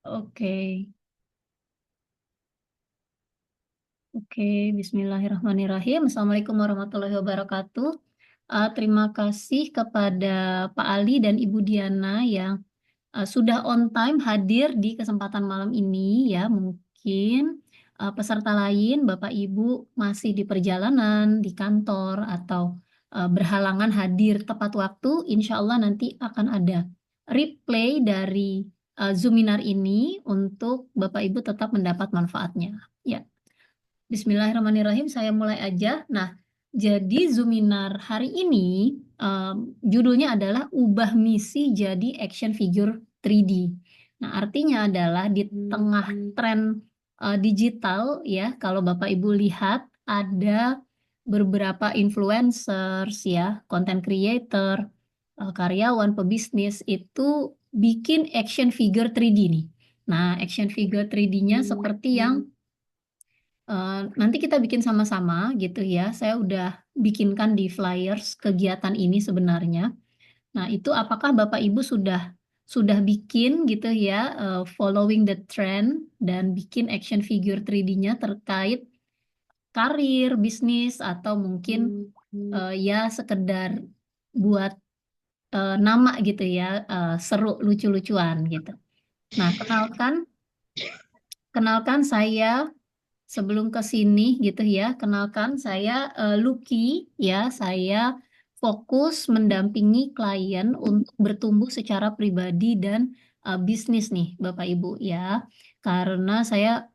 Oke, oke. Bismillahirrahmanirrahim. Assalamualaikum warahmatullahi wabarakatuh. Terima kasih kepada Pak Ali dan Ibu Diana yang sudah on time hadir di kesempatan malam ini ya. Mungkin peserta lain, Bapak Ibu masih di perjalanan, di kantor, atau berhalangan hadir tepat waktu. Insya Allah nanti akan ada replay dari Zoominar ini untuk Bapak Ibu tetap mendapat manfaatnya. Ya, Bismillahirrahmanirrahim, saya mulai aja. Nah, jadi Zoominar hari ini judulnya adalah ubah misi jadi action figure 3D. Nah, artinya adalah di tengah tren digital ya, kalau Bapak Ibu lihat ada beberapa influencers ya, content creator, karyawan, pebisnis itu bikin action figure 3D nih. Nah, action figure 3D-nya seperti yang nanti kita bikin sama-sama gitu ya. Saya udah bikinkan di flyers kegiatan ini sebenarnya. Nah, itu apakah Bapak Ibu sudah bikin gitu ya, following the trend dan bikin action figure 3D-nya terkait karir, bisnis, atau mungkin ya sekedar buat nama gitu ya, seru, lucu-lucuan gitu. Nah, kenalkan saya. Sebelum ke sini gitu ya, kenalkan saya Lucky ya, saya fokus mendampingi klien untuk bertumbuh secara pribadi dan bisnis nih Bapak Ibu ya. Karena saya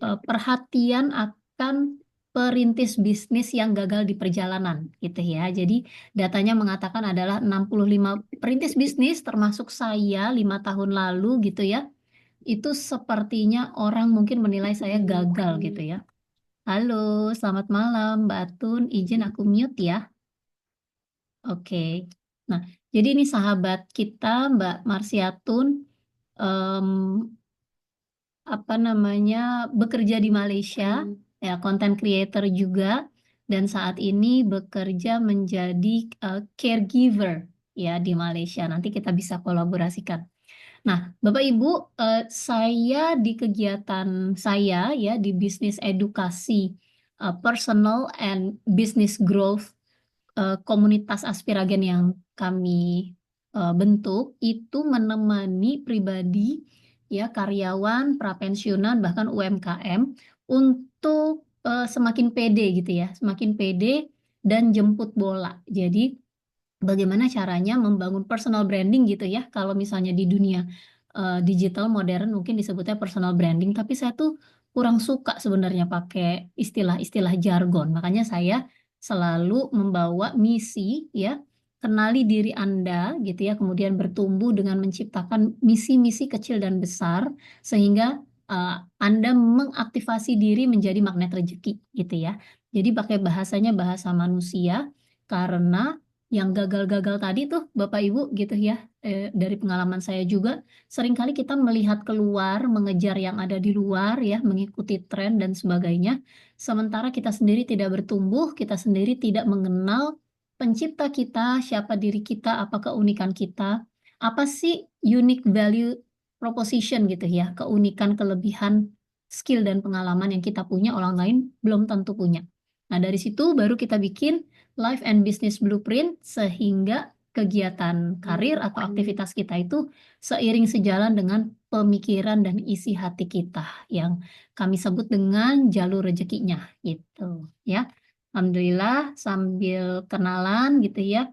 perhatian akan perintis bisnis yang gagal di perjalanan gitu ya. Jadi datanya mengatakan adalah 65 perintis bisnis termasuk saya 5 tahun lalu gitu ya, itu sepertinya orang mungkin menilai saya gagal gitu ya. Halo, selamat malam Mbak Atun. Izin aku mute ya. Oke. Nah, jadi ini sahabat kita Mbak Marsiatun, em, apa namanya, bekerja di Malaysia, ya content creator juga, dan saat ini bekerja menjadi caregiver ya di Malaysia. Nanti kita bisa kolaborasikan. Nah, Bapak Ibu, saya di kegiatan saya ya di bisnis edukasi personal and business growth, komunitas Aspiragen yang kami bentuk itu menemani pribadi ya karyawan, prapensiunan bahkan UMKM untuk semakin pede gitu ya, semakin pede dan jemput bola. Jadi bagaimana caranya membangun personal branding gitu ya. Kalau misalnya di dunia digital modern mungkin disebutnya personal branding, tapi saya tuh kurang suka sebenarnya pakai istilah-istilah jargon. Makanya saya selalu membawa misi ya, kenali diri Anda gitu ya, kemudian bertumbuh dengan menciptakan misi-misi kecil dan besar sehingga Anda mengaktifasi diri menjadi magnet rezeki gitu ya. Jadi pakai bahasanya bahasa manusia karena yang gagal-gagal tadi tuh Bapak Ibu gitu ya, dari pengalaman saya juga seringkali kita melihat keluar, mengejar yang ada di luar ya, mengikuti tren dan sebagainya, sementara kita sendiri tidak bertumbuh, kita sendiri tidak mengenal pencipta kita, siapa diri kita, apa keunikan kita, apa sih unique value proposition gitu ya, keunikan, kelebihan, skill dan pengalaman yang kita punya orang lain belum tentu punya. Nah, dari situ baru kita bikin life and business blueprint sehingga kegiatan karir atau aktivitas kita itu seiring sejalan dengan pemikiran dan isi hati kita yang kami sebut dengan jalur rezekinya gitu ya. Alhamdulillah sambil kenalan gitu ya.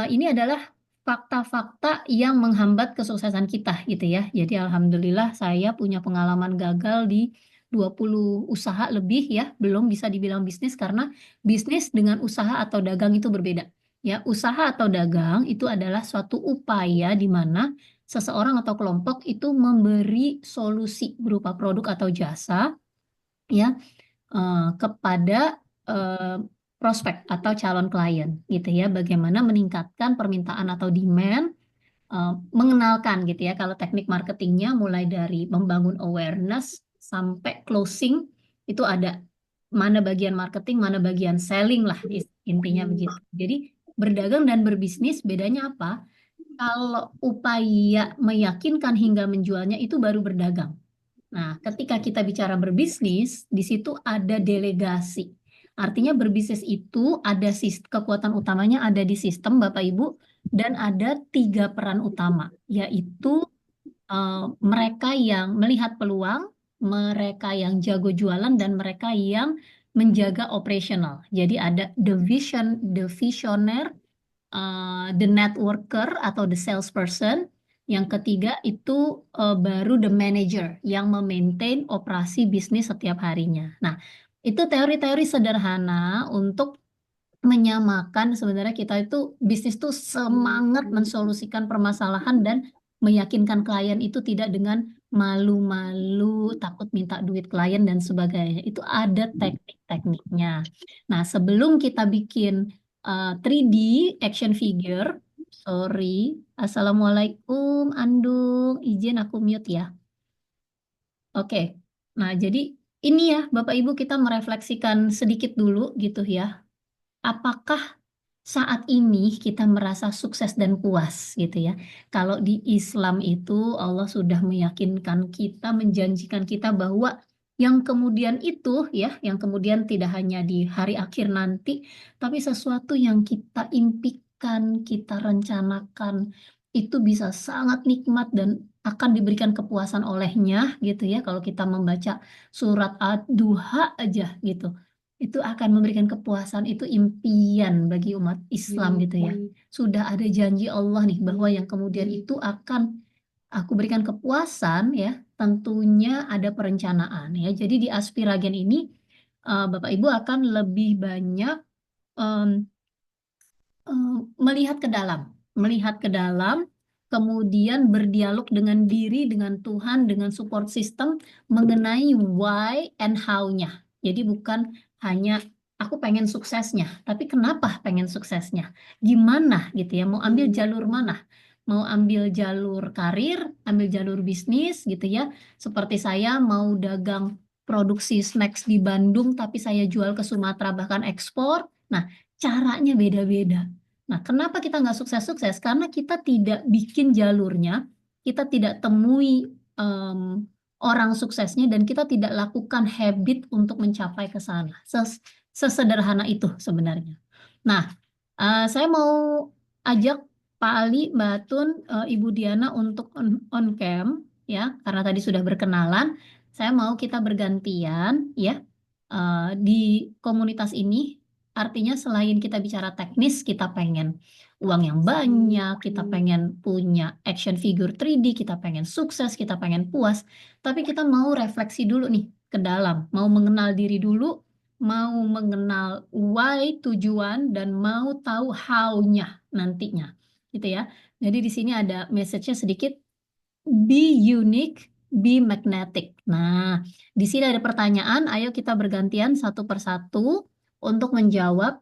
Ini adalah fakta-fakta yang menghambat kesuksesan kita gitu ya. Jadi alhamdulillah saya punya pengalaman gagal di 20 usaha lebih ya, belum bisa dibilang bisnis karena bisnis dengan usaha atau dagang itu berbeda. Ya, usaha atau dagang itu adalah suatu upaya di mana seseorang atau kelompok itu memberi solusi berupa produk atau jasa ya, kepada eh, prospek atau calon klien gitu ya. Bagaimana meningkatkan permintaan atau demand, mengenalkan gitu ya. Kalau teknik marketingnya mulai dari membangun awareness sampai closing itu ada mana bagian marketing, mana bagian selling lah intinya begitu. Jadi berdagang dan berbisnis bedanya apa? Kalau upaya meyakinkan hingga menjualnya itu baru berdagang. Nah, ketika kita bicara berbisnis, di situ ada delegasi. Artinya berbisnis itu ada kekuatan utamanya ada di sistem Bapak Ibu dan ada tiga peran utama, yaitu mereka yang melihat peluang, mereka yang jago jualan, dan mereka yang menjaga operasional. Jadi ada the visioner, the networker atau the salesperson. Yang ketiga itu baru the manager yang memaintain operasi bisnis setiap harinya. Nah, itu teori-teori sederhana untuk menyamakan sebenarnya kita itu bisnis tuh semangat mensolusikan permasalahan dan meyakinkan klien itu tidak dengan malu-malu, takut minta duit klien dan sebagainya. Itu ada teknik-tekniknya. Nah, sebelum kita bikin 3D action figure, sorry, Assalamualaikum Andung, izin aku mute ya. Oke. Nah, jadi ini ya Bapak Ibu kita merefleksikan sedikit dulu gitu ya. Apakah saat ini kita merasa sukses dan puas gitu ya? Kalau di Islam itu Allah sudah meyakinkan kita, menjanjikan kita bahwa yang kemudian itu ya, yang kemudian tidak hanya di hari akhir nanti, tapi sesuatu yang kita impikan, kita rencanakan itu bisa sangat nikmat dan akan diberikan kepuasan olehnya gitu ya. Kalau kita membaca surat Ad-Duha aja gitu itu akan memberikan kepuasan itu impian bagi umat Islam gitu ya. Sudah ada janji Allah nih bahwa yang kemudian itu akan aku berikan kepuasan ya, tentunya ada perencanaan ya. Jadi di Aspiragen ini Bapak Ibu akan lebih banyak em, melihat ke dalam, melihat ke dalam, kemudian berdialog dengan diri, dengan Tuhan, dengan support system mengenai why and how-nya. Jadi bukan hanya aku pengen suksesnya, tapi kenapa pengen suksesnya? Gimana gitu ya, mau ambil jalur mana? Mau ambil jalur karir, ambil jalur bisnis gitu ya. Seperti saya mau dagang produksi snacks di Bandung, tapi saya jual ke Sumatera bahkan ekspor. Nah, caranya beda-beda. Nah, kenapa kita nggak sukses-sukses? Karena kita tidak bikin jalurnya, kita tidak temui em, orang suksesnya, dan kita tidak lakukan habit untuk mencapai ke sana. Sesederhana itu sebenarnya. Nah, saya mau ajak Pak Ali, Mbak Tun, Ibu Diana untuk on cam, ya, karena tadi sudah berkenalan. Saya mau kita bergantian, ya, di komunitas ini. Artinya selain kita bicara teknis, kita pengen uang yang banyak, kita pengen punya action figure 3D, kita pengen sukses, kita pengen puas, tapi kita mau refleksi dulu nih ke dalam, mau mengenal diri dulu, mau mengenal why, tujuan, dan mau tahu how-nya nantinya, gitu ya. Jadi di sini ada message-nya sedikit, be unique, be magnetic. Nah, di sini ada pertanyaan, ayo kita bergantian satu persatu untuk menjawab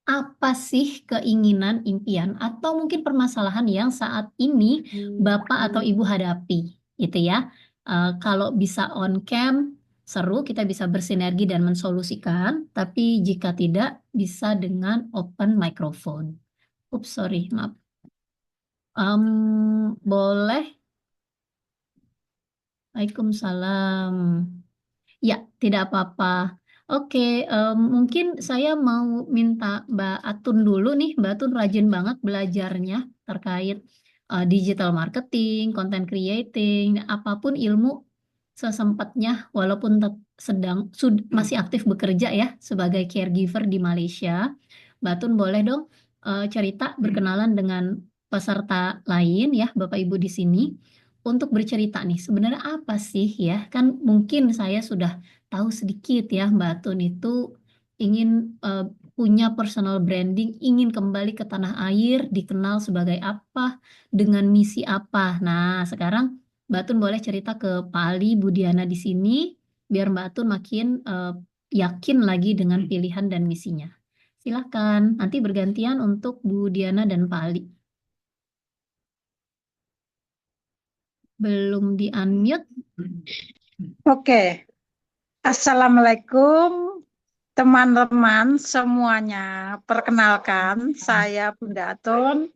apa sih keinginan, impian, atau mungkin permasalahan yang saat ini Bapak atau Ibu hadapi, gitu ya. Kalau bisa on cam, seru, kita bisa bersinergi dan mensolusikan, tapi jika tidak, bisa dengan open microphone. Ups, sorry, maaf. Boleh? Waalaikumsalam. Ya, tidak apa-apa. Oke, mungkin saya mau minta Mbak Atun dulu nih. Mbak Atun rajin banget belajarnya terkait digital marketing, content creating, apapun ilmu sesempatnya, walaupun sedang masih aktif bekerja ya sebagai caregiver di Malaysia. Mbak Atun boleh dong cerita berkenalan dengan peserta lain ya, Bapak Ibu di sini untuk bercerita nih, sebenarnya apa sih ya? Kan mungkin saya sudah tahu sedikit ya, Mbak Tun itu ingin punya personal branding, ingin kembali ke tanah air, dikenal sebagai apa, dengan misi apa. Nah, sekarang Mbak Tun boleh cerita ke Pak Ali, Bu Diana di sini, biar Mbak Tun makin yakin lagi dengan pilihan dan misinya. Silakan, nanti bergantian untuk Bu Diana dan Pak Ali. Belum di-unmute. Oke, Assalamualaikum teman-teman semuanya. Perkenalkan, saya Bunda Atun,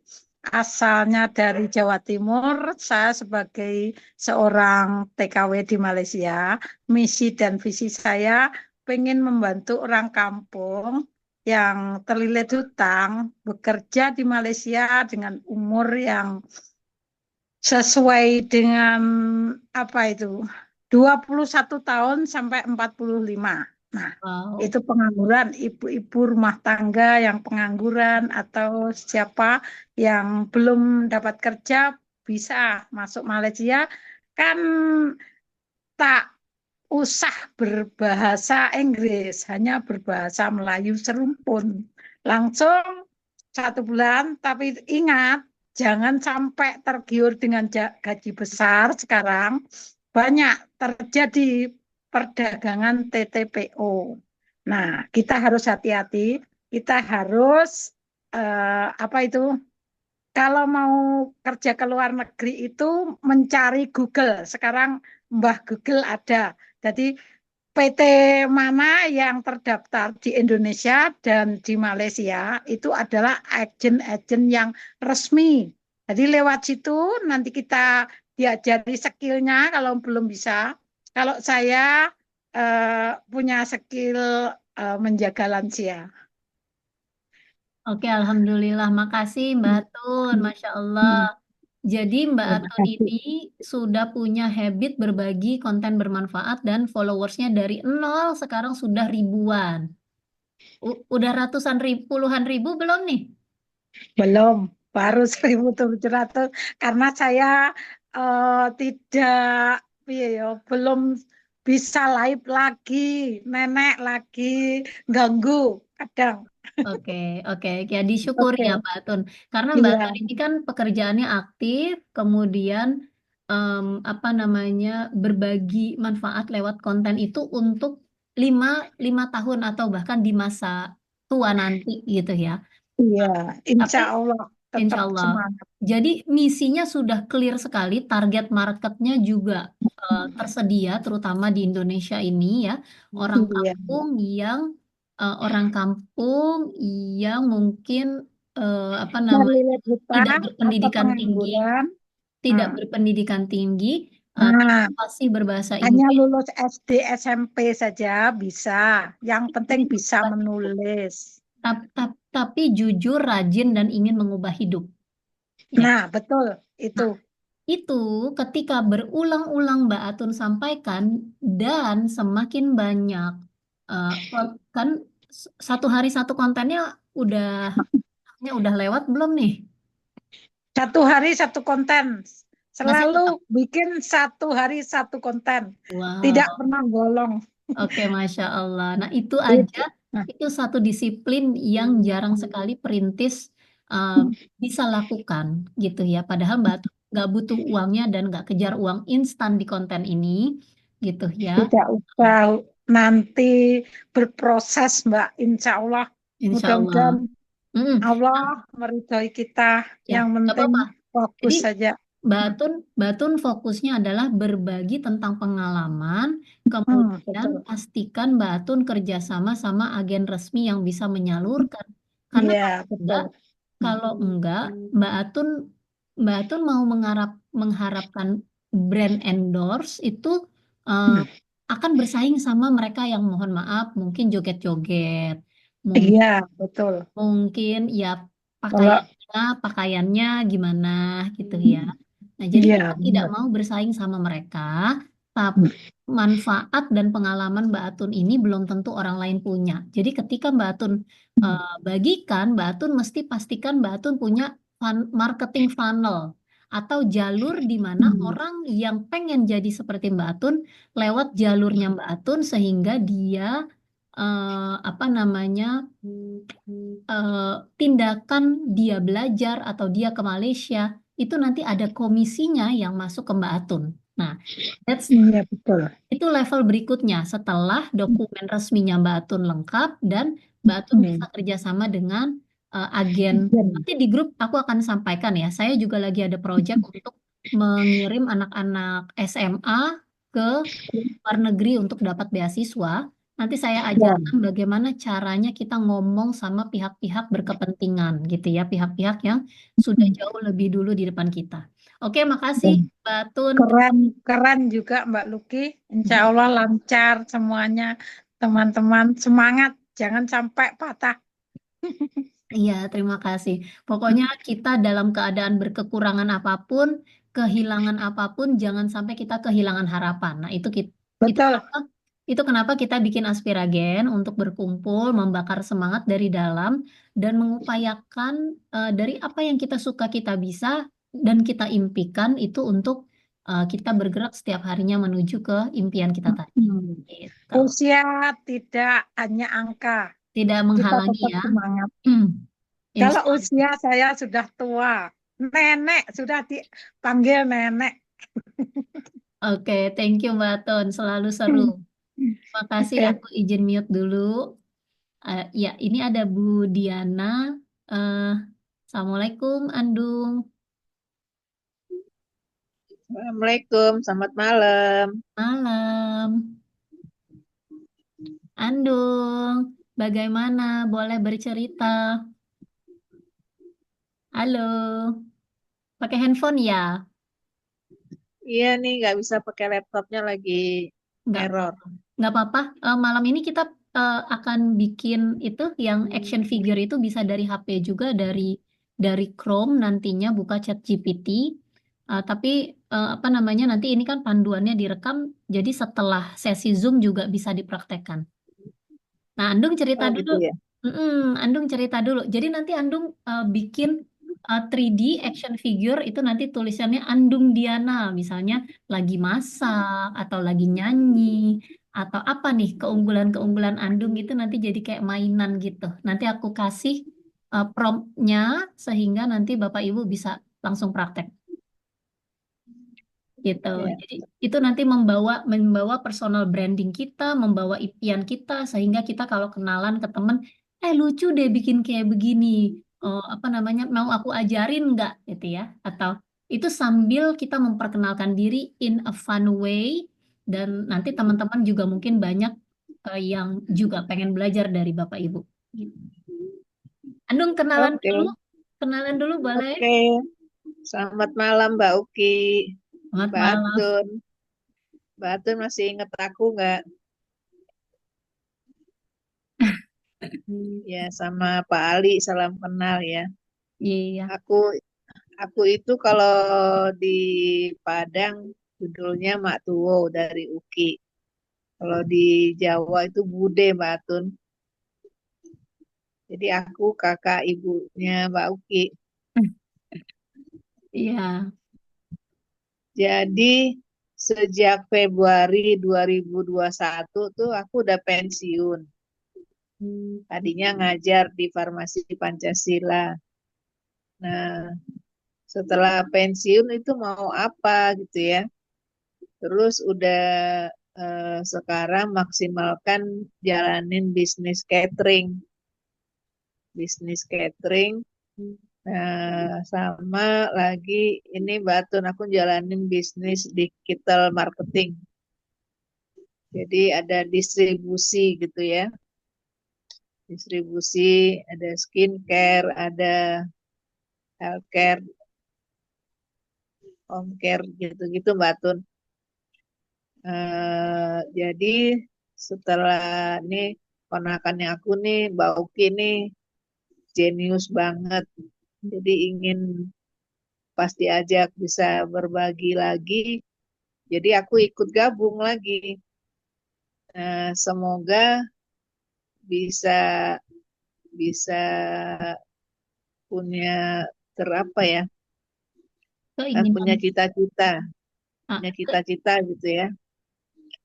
asalnya dari Jawa Timur. Saya sebagai seorang TKW di Malaysia, misi dan visi saya pengen membantu orang kampung yang terlilit hutang bekerja di Malaysia dengan umur yang sesuai dengan apa itu 21 tahun sampai 45. Nah, Wow. itu pengangguran ibu-ibu rumah tangga yang pengangguran atau siapa yang belum dapat kerja bisa masuk Malaysia kan tak usah berbahasa Inggris, hanya berbahasa Melayu serumpun. Langsung 1 bulan, tapi ingat, jangan sampai tergiur dengan gaji besar sekarang. Banyak terjadi perdagangan TTPO. Nah, kita harus hati-hati, kita harus apa itu? Kalau mau kerja ke luar negeri itu mencari Google. Sekarang Mbah Google ada. Jadi PT mana yang terdaftar di Indonesia dan di Malaysia itu adalah agen-agen yang resmi. Jadi lewat situ nanti kita diajari skillnya kalau belum bisa. Kalau saya punya skill menjaga lansia. Oke, Alhamdulillah. Makasih Mbak Hmm. Atun, Hmm. Masya Allah. Hmm. Jadi Mbak Terima Atun kasih. ini sudah punya habit berbagi konten bermanfaat dan followersnya dari nol sekarang sudah ribuan. Udah ratusan ribu, puluhan ribu belum nih? Belum, baru 1.700 karena saya tidak iya ya, belum bisa live lagi, nenek lagi ganggu kadang. Oke, oke, ya disyukuri Oke, ya Mbak Atun. Karena Mbak iya, Atun ini kan pekerjaannya aktif, kemudian apa namanya berbagi manfaat lewat konten itu untuk lima lima tahun atau bahkan di masa tua nanti gitu ya. iya, insya Tapi Allah insya tetap Allah. semangat. Jadi misinya sudah clear sekali, target marketnya juga tersedia, terutama di Indonesia ini ya, orang Iya, kampung yang orang kampung yang mungkin apa namanya terlilit tidak hutang atau berpendidikan tinggi, pengangguran. tidak Nah, berpendidikan tinggi, tapi nah, fasih berbahasa hanya Inggris. lulus SD, SMP saja bisa. Yang penting bisa menulis. Tapi jujur, rajin dan ingin mengubah hidup. Ya. Nah, betul itu. Nah, itu ketika berulang-ulang Mbak Atun sampaikan dan semakin banyak kan 1 hari 1 kontennya udah udah lewat belum nih? 1 hari 1 konten. Masih Selalu tetap. bikin 1 hari 1 konten. Tidak Wow. pernah bolong. Oke, Masya Allah. Nah, itu aja, Itu. Nah, itu satu disiplin yang jarang sekali perintis uh, bisa lakukan gitu ya. Padahal Mbak tuh nggak butuh uangnya dan nggak kejar uang instan di konten ini gitu ya. tidak usah nanti berproses, Mbak. Insya Allah, Insya mudah-mudahan Allah. Mm-mm. Allah meridhoi kita. Ya, Yang nggak penting apa-apa. Jadi fokus saja. Hmm, Batun fokusnya adalah berbagi tentang pengalaman, kemudian betul. pastikan Batun kerjasama sama agen resmi yang bisa menyalurkan. Karena Iya, kalau enggak, betul. Hmm, kalau enggak, Mbak Atun, Mbak Atun mau mengharapkan brand endorse itu eh, hmm. akan bersaing sama mereka yang mohon maaf mungkin joget-joget, Iya, betul. mungkin ya Kalau pakaiannya gimana gitu ya. Nah, jadi iya, kita tidak benar. mau bersaing sama mereka, tapi Hmm, manfaat dan pengalaman Mbak Atun ini belum tentu orang lain punya. Jadi ketika Mbak Atun bagikan, Mbak Atun mesti pastikan Mbak Atun punya marketing funnel atau jalur di mana hmm. orang yang pengen jadi seperti Mbak Atun lewat jalurnya Mbak Atun sehingga dia apa namanya eh, tindakan dia belajar atau dia ke Malaysia itu nanti ada komisinya yang masuk ke Mbak Atun. Nah, Iya, betul. itu level berikutnya setelah dokumen resminya Mbak Atun lengkap dan Mbak Atun bisa Hmm. kerjasama dengan agen. Iya. Nanti di grup aku akan sampaikan ya. Saya juga lagi ada proyek untuk mengirim anak-anak SMA ke luar negeri untuk dapat beasiswa. Nanti saya Ya. ajarkan bagaimana caranya kita ngomong sama pihak-pihak berkepentingan gitu ya, pihak-pihak yang sudah jauh lebih dulu di depan kita. Oke, makasih Mbak Tun. Keren, keren juga Mbak Luki. Insya Allah lancar semuanya. Teman-teman semangat, jangan sampai patah. Iya, terima kasih. Pokoknya kita dalam keadaan berkekurangan apapun, kehilangan apapun, jangan sampai kita kehilangan harapan. Nah, itu Betul. kenapa kita bikin Aspiragen untuk berkumpul, membakar semangat dari dalam dan mengupayakan dari apa yang kita suka kita bisa dan kita impikan itu untuk kita bergerak setiap harinya menuju ke impian kita tadi. Hmm. Gitu. Usia tidak hanya angka, Tidak kita menghalangi tetap ya. semangat. Kalau Insya Allah. usia saya sudah tua, nenek sudah dipanggil nenek. Oke, thank you Mbak Ton. Selalu seru. Makasih, Oke. aku izin mute dulu. Ya, ini ada Bu Diana. Eh, Assalamualaikum, Andung. Assalamualaikum, selamat malam. Malam. Andung, bagaimana? Boleh bercerita? Halo, pakai handphone ya? Iya nih, nggak bisa pakai laptopnya lagi Nggak error. apa-apa. Nggak apa-apa. Malam ini kita akan bikin itu yang action figure itu bisa dari HP juga, dari Chrome nantinya buka chat GPT. Tapi apa namanya nanti ini kan panduannya direkam, jadi setelah sesi Zoom juga bisa dipraktekkan. Nah, Andung cerita Oh dulu. gitu ya. Andung cerita dulu. Jadi nanti Andung bikin 3D action figure itu nanti tulisannya Andung Diana, misalnya lagi masak atau lagi nyanyi atau apa nih keunggulan-keunggulan Andung itu nanti jadi kayak mainan gitu. Nanti aku kasih promptnya sehingga nanti Bapak Ibu bisa langsung praktek gitu. Ya. Jadi itu nanti membawa membawa personal branding kita, membawa impian kita sehingga kita kalau kenalan ke temen, lucu deh bikin kayak begini. Oh, apa namanya? Mau aku ajarin nggak gitu ya? Atau itu sambil kita memperkenalkan diri in a fun way dan nanti teman-teman juga mungkin banyak yang juga pengen belajar dari Bapak Ibu. Gitu. Andung Oke, kenalan dulu boleh? oke. Selamat malam Mbak Uki, Selamat Mbak malam. Atun. Mbak Atun masih inget aku nggak? Ya, sama Pak Ali, salam kenal ya. Iya. Aku aku itu kalau di Padang judulnya Mak Tuwo dari Uki. Kalau di Jawa itu Bude Mbak Atun. Jadi aku kakak ibunya Mbak Uki. Iya. Jadi sejak Februari 2021 tuh aku udah pensiun. Tadinya ngajar di Farmasi Pancasila. Nah, setelah pensiun itu mau apa gitu ya. Terus udah sekarang maksimalkan jalanin bisnis catering. Bisnis catering. Sama lagi ini Mbak Tun, aku jalanin bisnis digital marketing. Jadi ada distribusi gitu ya. Distribusi, ada skincare, ada healthcare, home care gitu-gitu Mbak Tun. Jadi setelah ini ponakannya aku nih, Mbak Uki nih jenius banget. Jadi ingin pas diajak bisa berbagi lagi. Jadi aku ikut gabung lagi. Semoga bisa bisa punya terapa ya, punya Keinginan. cita-cita, Ah, punya cita-cita gitu ya,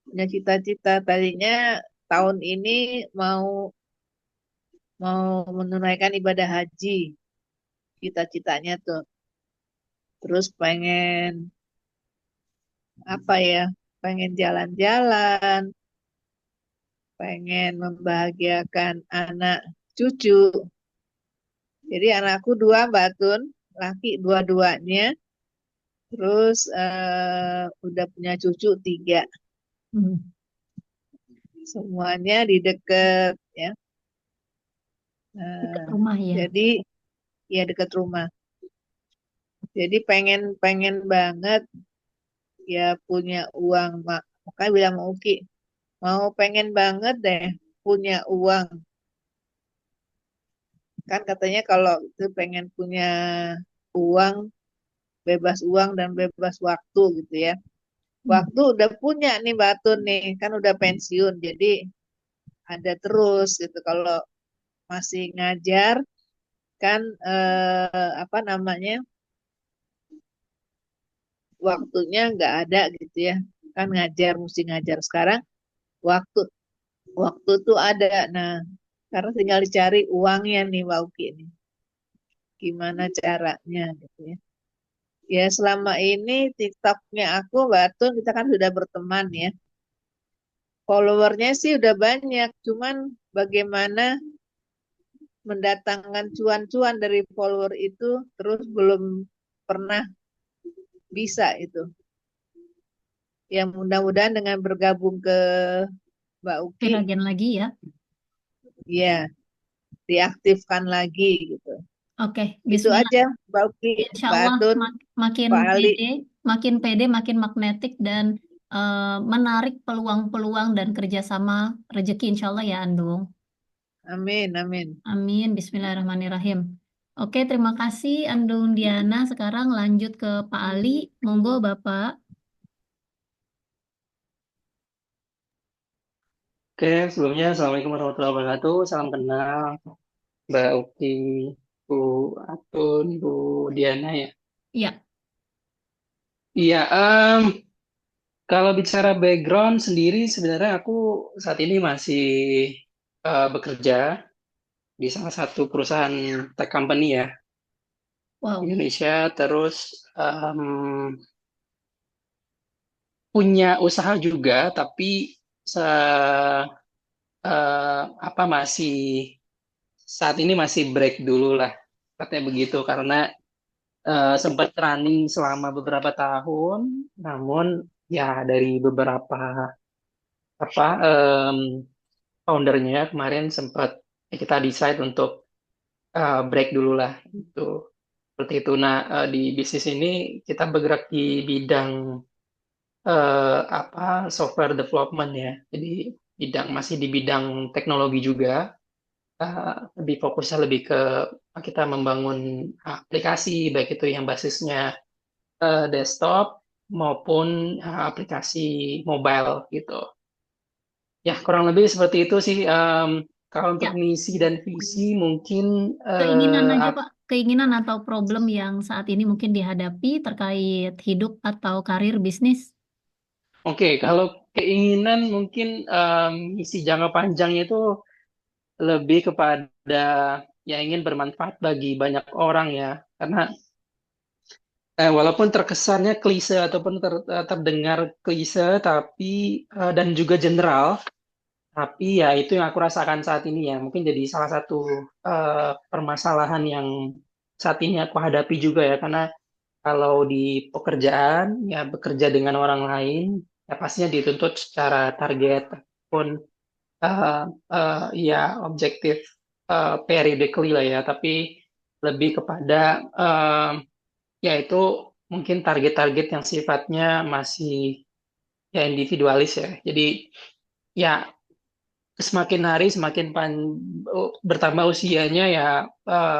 punya cita-cita. Tadinya tahun ini mau mau menunaikan ibadah haji, cita-citanya tuh. Terus pengen apa ya, pengen jalan-jalan, pengen membahagiakan anak cucu. Jadi anakku dua Mbak Tun, laki dua-duanya. Terus udah punya cucu tiga. hmm. semuanya di dekat ya. Dekat Nah, rumah ya. jadi ya dekat rumah. Jadi pengen pengen banget ya punya uang, makanya bilang mau Uki, mau pengen banget deh punya uang. Kan katanya kalau itu pengen punya uang, bebas uang dan bebas waktu gitu ya. Hmm. Waktu udah punya nih Mbak Tun nih, kan udah pensiun, jadi ada terus gitu. Kalau masih ngajar kan apa namanya, waktunya nggak ada gitu ya. Kan ngajar mesti ngajar sekarang, waktu waktu tuh ada. Nah, karena tinggal dicari uangnya nih Mbak Uki nih. Gimana caranya gitu ya. Ya selama ini TikToknya aku Mbak Tun, kita kan sudah berteman ya. Followernya sih udah banyak, cuman bagaimana mendatangkan cuan-cuan dari follower itu terus belum pernah bisa itu. Ya mudah-mudahan dengan bergabung ke Mbak Uki, Piragen lagi ya. ya diaktifkan lagi gitu. Oke, Itu Bismillah. aja Mbak Uki, Insya Mbak Allah Atun, makin Pak Ali. pede, makin magnetik dan menarik peluang-peluang dan kerjasama rezeki insya Allah ya Andung. Amin, amin. Amin. Bismillahirrahmanirrahim. Oke, terima kasih Andung Diana. Sekarang lanjut ke Pak Ali. Monggo Bapak. Oke, sebelumnya Assalamualaikum warahmatullahi wabarakatuh. Salam kenal, Mbak Uki, Bu Atun, Bu Diana ya. Ya, Iya, kalau bicara background sendiri, sebenarnya aku saat ini masih bekerja di salah satu perusahaan tech company ya di wow. Indonesia. Terus punya usaha juga, tapi apa masih saat ini masih break dulu lah, katanya begitu karena sempat running selama beberapa tahun, namun ya dari beberapa apa foundernya kemarin sempat kita decide untuk break dulu lah itu seperti itu. Nah, di bisnis ini kita bergerak di bidang apa software development ya, jadi masih di bidang teknologi juga. Lebih fokusnya lebih ke kita membangun aplikasi baik itu yang basisnya desktop maupun aplikasi mobile gitu. Ya, kurang lebih seperti itu sih. Kalau untuk Ya, misi dan visi mungkin keinginan aja ap- Pak. Keinginan atau problem yang saat ini mungkin dihadapi terkait hidup atau karir bisnis. oke, kalau keinginan mungkin misi jangka panjangnya itu lebih kepada ya ingin bermanfaat bagi banyak orang ya. Karena walaupun terkesannya klise ataupun terdengar klise tapi dan juga general. Tapi ya itu yang aku rasakan saat ini ya. Mungkin jadi salah satu permasalahan yang saat ini aku hadapi juga ya. Karena kalau di pekerjaan ya bekerja dengan orang lain ya pastinya dituntut secara target pun eh, ya objektif periodically lah ya. Tapi lebih kepada ya itu mungkin target-target yang sifatnya masih ya individualis ya. Jadi ya semakin hari semakin bertambah usianya ya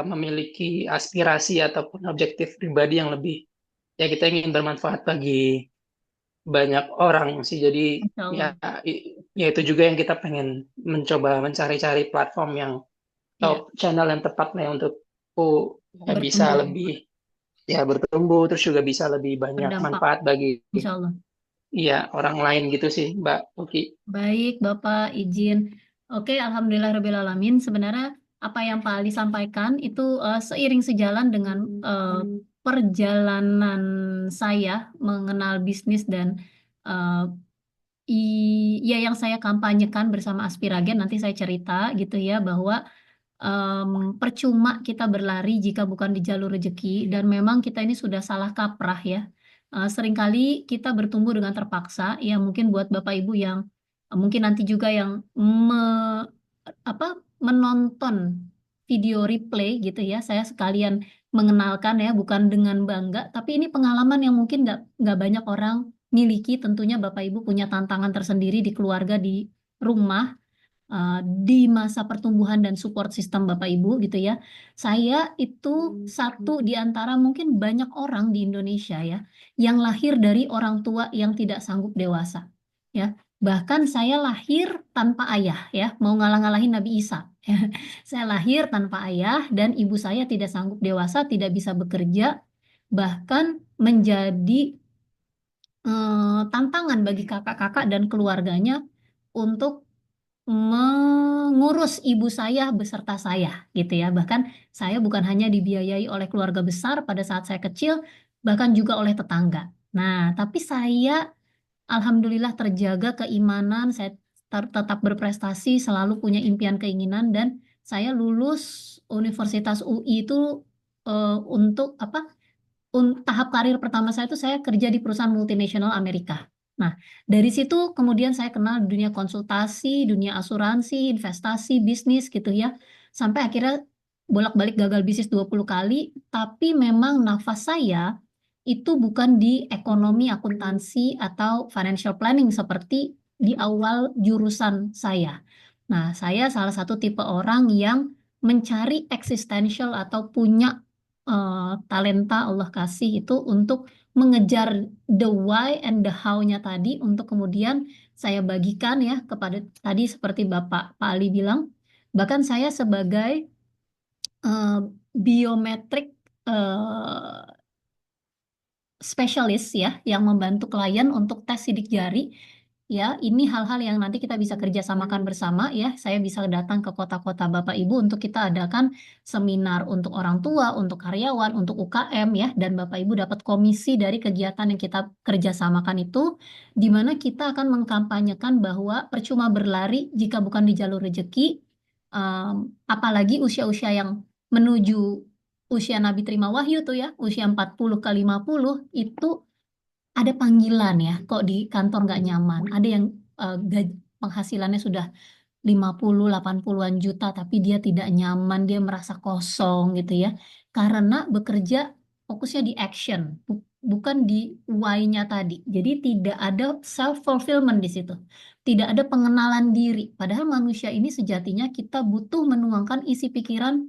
memiliki aspirasi ataupun objektif pribadi yang lebih ya kita ingin bermanfaat bagi banyak orang sih jadi Insya ya Allah. ya itu juga yang kita pengen mencoba mencari-cari platform yang atau Ya, channel yang tepat lah ya untuk ya bisa bertumbuh, lebih ya bertumbuh terus juga bisa lebih banyak berdampak. manfaat bagi Insya Allah. ya orang lain gitu sih Mbak Oki. Baik, Bapak izin. Oke, Alhamdulillahirrahmanirrahim. Sebenarnya apa yang Pak Ali sampaikan itu seiring sejalan dengan perjalanan saya mengenal bisnis dan eh, ya yang saya kampanyekan bersama Aspiragen. Nanti saya cerita gitu ya bahwa percuma kita berlari jika bukan di jalur rezeki dan memang kita ini sudah salah kaprah ya. Seringkali kita bertumbuh dengan terpaksa ya mungkin buat Bapak Ibu yang Mungkin nanti juga yang menonton video replay gitu ya, saya sekalian mengenalkan ya, bukan dengan bangga, tapi ini pengalaman yang mungkin nggak banyak orang miliki. Tentunya Bapak Ibu punya tantangan tersendiri di keluarga, di rumah, di masa pertumbuhan dan support sistem Bapak Ibu gitu ya. Saya itu satu di antara mungkin banyak orang di Indonesia ya, yang lahir dari orang tua yang tidak sanggup dewasa. Ya, bahkan saya lahir tanpa ayah ya, mau ngalah-ngalahin Nabi Isa. Saya lahir tanpa ayah dan ibu saya tidak sanggup dewasa, tidak bisa bekerja, bahkan menjadi tantangan bagi kakak-kakak dan keluarganya untuk mengurus ibu saya beserta saya gitu ya. Bahkan saya bukan hanya dibiayai oleh keluarga besar pada saat saya kecil, bahkan juga oleh tetangga. Nah, tapi saya alhamdulillah terjaga keimanan, saya tetap berprestasi, selalu punya impian keinginan, dan saya lulus Universitas UI itu untuk apa? Tahap karir pertama saya itu saya kerja di perusahaan multinasional Amerika. Nah, dari situ kemudian saya kenal dunia konsultasi, dunia asuransi, investasi, bisnis gitu ya. Sampai akhirnya bolak-balik gagal bisnis 20 kali, tapi memang nafas saya itu bukan di ekonomi, akuntansi, atau financial planning seperti di awal jurusan saya. Nah, saya salah satu tipe orang yang mencari existential atau punya talenta Allah kasih itu untuk mengejar the why and the how-nya tadi, untuk kemudian saya bagikan ya kepada tadi seperti Pak Ali bilang, bahkan saya sebagai eh, biometrik eh, spesialis ya, yang membantu klien untuk tes sidik jari. Ya, ini hal-hal yang nanti kita bisa kerjasamakan bersama ya. Saya bisa datang ke kota-kota Bapak Ibu untuk kita adakan seminar untuk orang tua, untuk karyawan, untuk UKM ya. Dan Bapak Ibu dapat komisi dari kegiatan yang kita kerjasamakan itu, di mana kita akan mengkampanyekan bahwa percuma berlari jika bukan di jalur rezeki, apalagi usia-usia yang menuju usia Nabi terima wahyu tuh ya, usia 40 ke 50 itu ada panggilan ya, kok di kantor nggak nyaman. Ada yang penghasilannya sudah 50-80-an juta, tapi dia tidak nyaman, dia merasa kosong gitu ya. Karena bekerja fokusnya di action, bukan di why-nya tadi. Jadi tidak ada self-fulfillment di situ. Tidak ada pengenalan diri. Padahal manusia ini sejatinya kita butuh menuangkan isi pikiran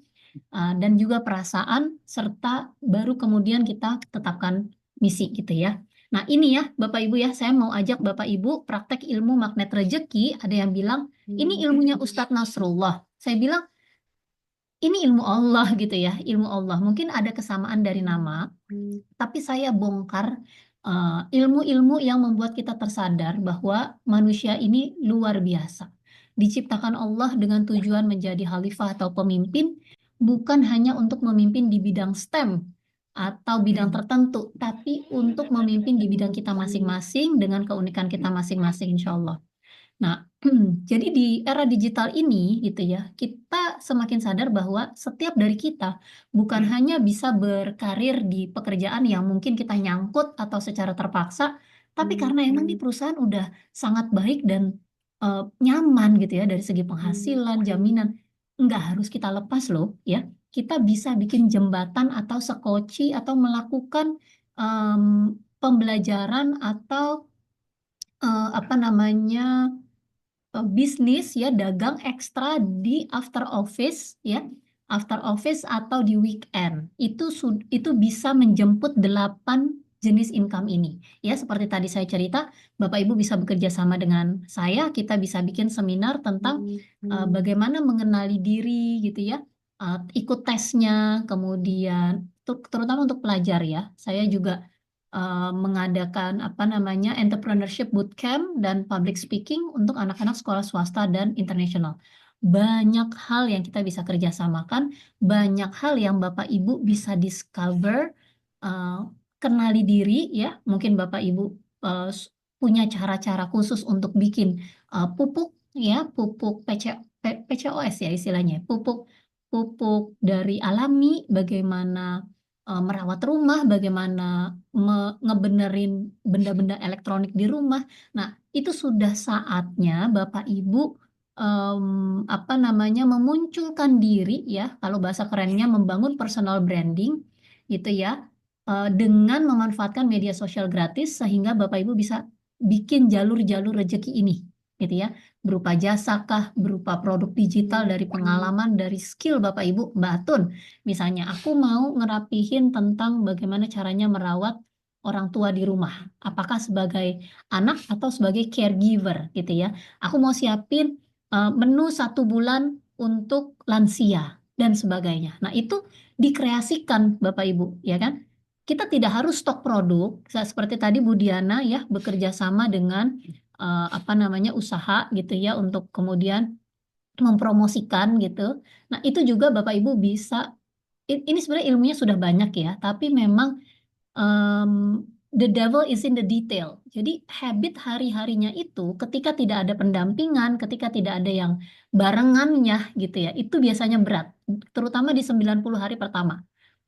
dan juga perasaan, serta baru kemudian kita tetapkan misi gitu ya. Nah ini ya Bapak Ibu ya, saya mau ajak Bapak Ibu praktek ilmu magnet rezeki. Ada yang bilang, ini ilmunya Ustadz Nasrullah. Saya bilang, ini ilmu Allah gitu ya, ilmu Allah. Mungkin ada kesamaan dari nama, tapi saya bongkar ilmu-ilmu yang membuat kita tersadar bahwa manusia ini luar biasa. Diciptakan Allah dengan tujuan menjadi khalifah atau pemimpin, bukan hanya untuk memimpin di bidang STEM atau bidang tertentu, tapi untuk memimpin di bidang kita masing-masing dengan keunikan kita masing-masing, insya Allah. Nah, jadi di era digital ini gitu ya, kita semakin sadar bahwa setiap dari kita bukan hanya bisa berkarir di pekerjaan yang mungkin kita nyangkut atau secara terpaksa, tapi karena emang di perusahaan udah sangat baik dan nyaman gitu ya dari segi penghasilan, jaminan, nggak harus kita lepas loh ya. Kita bisa bikin jembatan atau sekoci atau melakukan em, pembelajaran atau apa namanya bisnis ya, dagang ekstra di after office ya, after office atau di weekend. Itu bisa menjemput 8 jenis income ini. Ya, seperti tadi saya cerita, Bapak Ibu bisa bekerja sama dengan saya, kita bisa bikin seminar tentang bagaimana mengenali diri gitu ya. Ikut tesnya, kemudian terutama untuk pelajar ya. Saya juga mengadakan apa namanya entrepreneurship bootcamp dan public speaking untuk anak-anak sekolah swasta dan internasional. Banyak hal yang kita bisa kerjasamakan, banyak hal yang Bapak Ibu bisa discover, uh, kenali diri ya. Mungkin Bapak Ibu punya cara-cara khusus untuk bikin pupuk ya, pupuk PCOS ya istilahnya, pupuk pupuk dari alami, bagaimana merawat rumah, bagaimana ngebenerin benda-benda elektronik di rumah. Nah, itu sudah saatnya Bapak Ibu memunculkan diri ya, kalau bahasa kerennya membangun personal branding gitu ya, dengan memanfaatkan media sosial gratis sehingga Bapak Ibu bisa bikin jalur-jalur rezeki ini gitu ya, berupa jasa kah, berupa produk digital dari pengalaman, dari skill Bapak Ibu. Mbak Atun, misalnya aku mau ngerapihin tentang bagaimana caranya merawat orang tua di rumah, apakah sebagai anak atau sebagai caregiver gitu ya. Aku mau siapin menu 1 bulan untuk lansia dan sebagainya. Nah, itu dikreasikan Bapak Ibu, ya kan? Kita tidak harus stok produk, seperti tadi Bu Diana ya, bekerja sama dengan usaha gitu ya untuk kemudian mempromosikan gitu. Nah, itu juga Bapak Ibu bisa, ini sebenarnya ilmunya sudah banyak ya, tapi memang the devil is in the detail. Jadi habit hari-harinya itu ketika tidak ada pendampingan, ketika tidak ada yang barengannya gitu ya, itu biasanya berat, terutama di 90 hari pertama.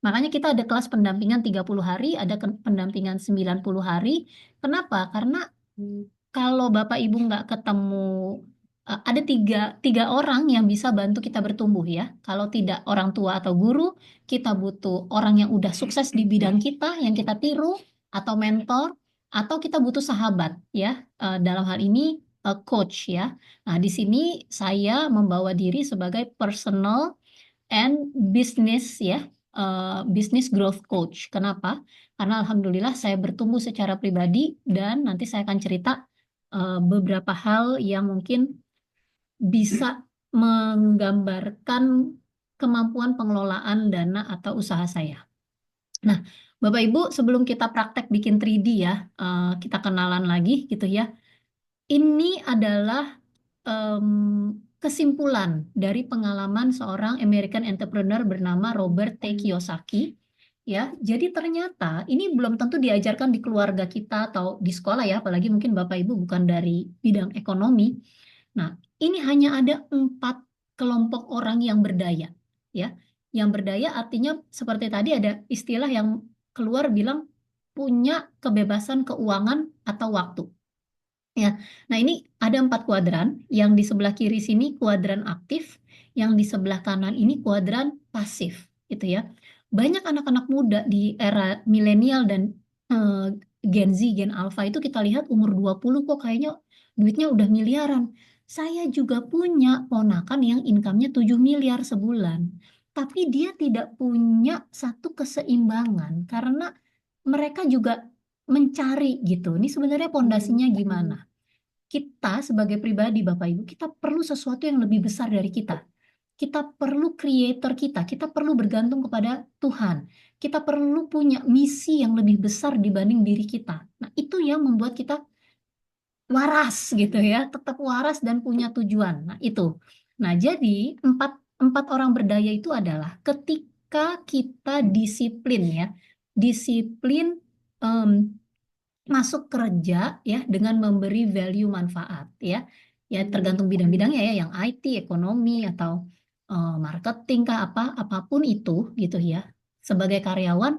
Makanya kita ada kelas pendampingan 30 hari, ada pendampingan 90 hari. Kenapa? Karena kalau Bapak Ibu nggak ketemu, ada tiga orang yang bisa bantu kita bertumbuh ya. Kalau tidak orang tua atau guru, kita butuh orang yang udah sukses di bidang kita, yang kita tiru, atau mentor, atau kita butuh sahabat ya. Dalam hal ini coach ya. Nah, di sini saya membawa diri sebagai personal and business ya, business growth coach. Kenapa? Karena alhamdulillah saya bertumbuh secara pribadi dan nanti saya akan cerita beberapa hal yang mungkin bisa menggambarkan kemampuan pengelolaan dana atau usaha saya. Nah, Bapak Ibu, sebelum kita praktek bikin 3D ya, kita kenalan lagi gitu ya. Ini adalah kesimpulan dari pengalaman seorang American entrepreneur bernama Robert T. Kiyosaki. Ya, jadi ternyata ini belum tentu diajarkan di keluarga kita atau di sekolah ya, apalagi mungkin Bapak Ibu bukan dari bidang ekonomi. Nah, ini hanya ada 4 kelompok orang yang berdaya, ya. Yang berdaya artinya seperti tadi ada istilah yang keluar bilang punya kebebasan keuangan atau waktu. Ya, nah ini ada 4 kuadran. Yang di sebelah kiri sini kuadran aktif, yang di sebelah kanan ini kuadran pasif, gitu ya. Banyak anak-anak muda di era milenial dan Gen Z, Gen Alpha itu kita lihat umur 20 kok kayaknya duitnya udah miliaran. Saya juga punya ponakan yang income-nya 7 miliar sebulan. Tapi dia tidak punya satu keseimbangan karena mereka juga mencari gitu. Ini sebenarnya pondasinya gimana? Kita sebagai pribadi, Bapak Ibu, kita perlu sesuatu yang lebih besar dari kita. Kita perlu creator kita perlu bergantung kepada Tuhan. Kita perlu punya misi yang lebih besar dibanding diri kita. Nah, itu yang membuat kita waras gitu ya, tetap waras dan punya tujuan. Nah, itu. Nah, jadi empat orang berdaya itu adalah ketika kita disiplin ya, disiplin masuk kerja ya dengan memberi value manfaat ya. Ya tergantung bidang-bidangnya ya, yang IT, ekonomi atau marketing kah apapun itu gitu ya. Sebagai karyawan,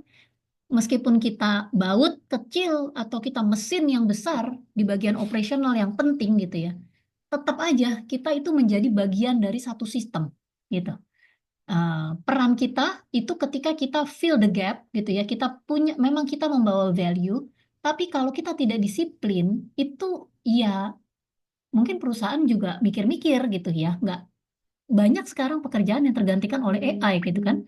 meskipun kita baut kecil atau kita mesin yang besar di bagian operasional yang penting gitu ya, tetap aja kita itu menjadi bagian dari satu sistem gitu. Peran kita itu ketika kita fill the gap gitu ya, kita punya, memang kita membawa value, tapi kalau kita tidak disiplin itu ya mungkin perusahaan juga mikir-mikir gitu ya, nggak banyak sekarang pekerjaan yang tergantikan oleh AI gitu kan.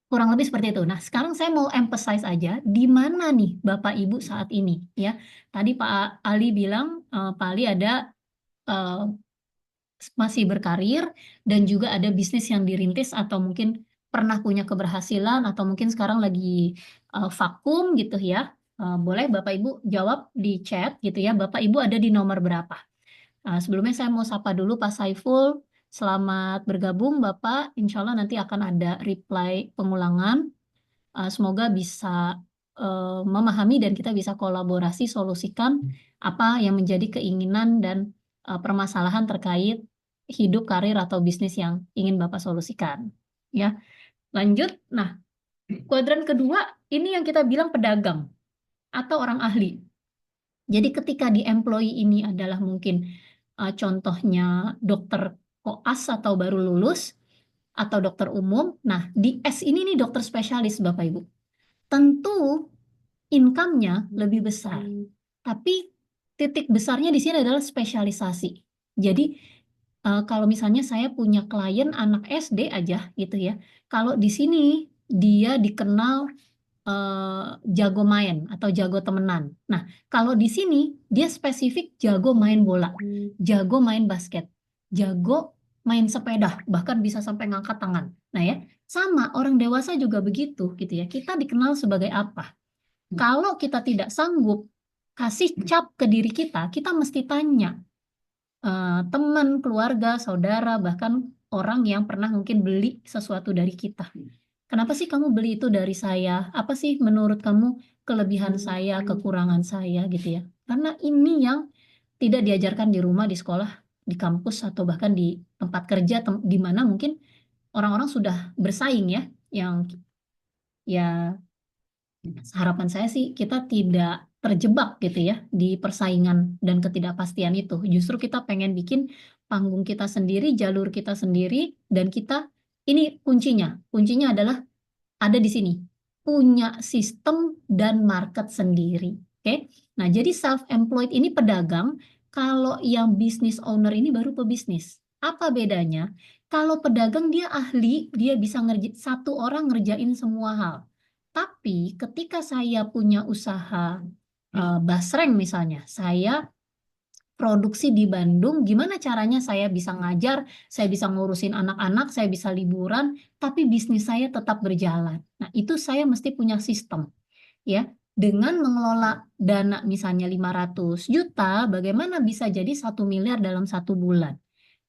Kurang lebih seperti itu. Nah, sekarang saya mau emphasize aja di mana nih Bapak Ibu saat ini ya. Tadi Pak Ali bilang Pak Ali ada masih berkarir dan juga ada bisnis yang dirintis atau mungkin pernah punya keberhasilan atau mungkin sekarang lagi vakum gitu ya. Boleh Bapak Ibu jawab di chat gitu ya. Bapak Ibu ada di nomor berapa? Sebelumnya saya mau sapa dulu Pak Saiful. Selamat bergabung Bapak. Insya Allah nanti akan ada reply pengulangan. Semoga bisa memahami dan kita bisa kolaborasi solusikan apa yang menjadi keinginan dan permasalahan terkait hidup, karir atau bisnis yang ingin Bapak solusikan. Ya. Lanjut. Nah, kuadran kedua ini yang kita bilang pedagang atau orang ahli. Jadi ketika di employee ini adalah mungkin contohnya dokter koas atau baru lulus atau dokter umum. Nah, di S ini nih dokter spesialis Bapak Ibu. Tentu income-nya lebih besar. Tapi titik besarnya di sini adalah spesialisasi. Jadi kalau misalnya saya punya klien anak SD aja gitu ya. Kalau di sini dia dikenal jago main atau jago temenan. Nah, kalau di sini dia spesifik jago main bola, jago main basket, jago main sepeda, bahkan bisa sampai ngangkat tangan. Nah ya, sama orang dewasa juga begitu gitu ya. Kita dikenal sebagai apa? Kalau kita tidak sanggup kasih cap ke diri kita mesti tanya teman, keluarga, saudara, bahkan orang yang pernah mungkin beli sesuatu dari kita. Kenapa sih kamu beli itu dari saya? Apa sih menurut kamu kelebihan saya, kekurangan saya gitu ya? Karena ini yang tidak diajarkan di rumah, di sekolah, di kampus, atau bahkan di tempat kerja, di mana mungkin orang-orang sudah bersaing ya, yang ya harapan saya sih kita tidak terjebak gitu ya di persaingan dan ketidakpastian itu. Justru kita pengen bikin panggung kita sendiri, jalur kita sendiri, dan kita ini kuncinya. Kuncinya adalah ada di sini. Punya sistem dan market sendiri. Oke. Nah, jadi self-employed ini pedagang, kalau yang business owner ini baru pebisnis. Apa bedanya? Kalau pedagang dia ahli, dia bisa satu orang ngerjain semua hal. Tapi ketika saya punya usaha basreng misalnya, saya produksi di Bandung, gimana caranya saya bisa ngajar, saya bisa ngurusin anak-anak, saya bisa liburan, tapi bisnis saya tetap berjalan. Nah, itu saya mesti punya sistem, ya. Dengan mengelola dana misalnya 500 juta, bagaimana bisa jadi 1 miliar dalam 1 bulan?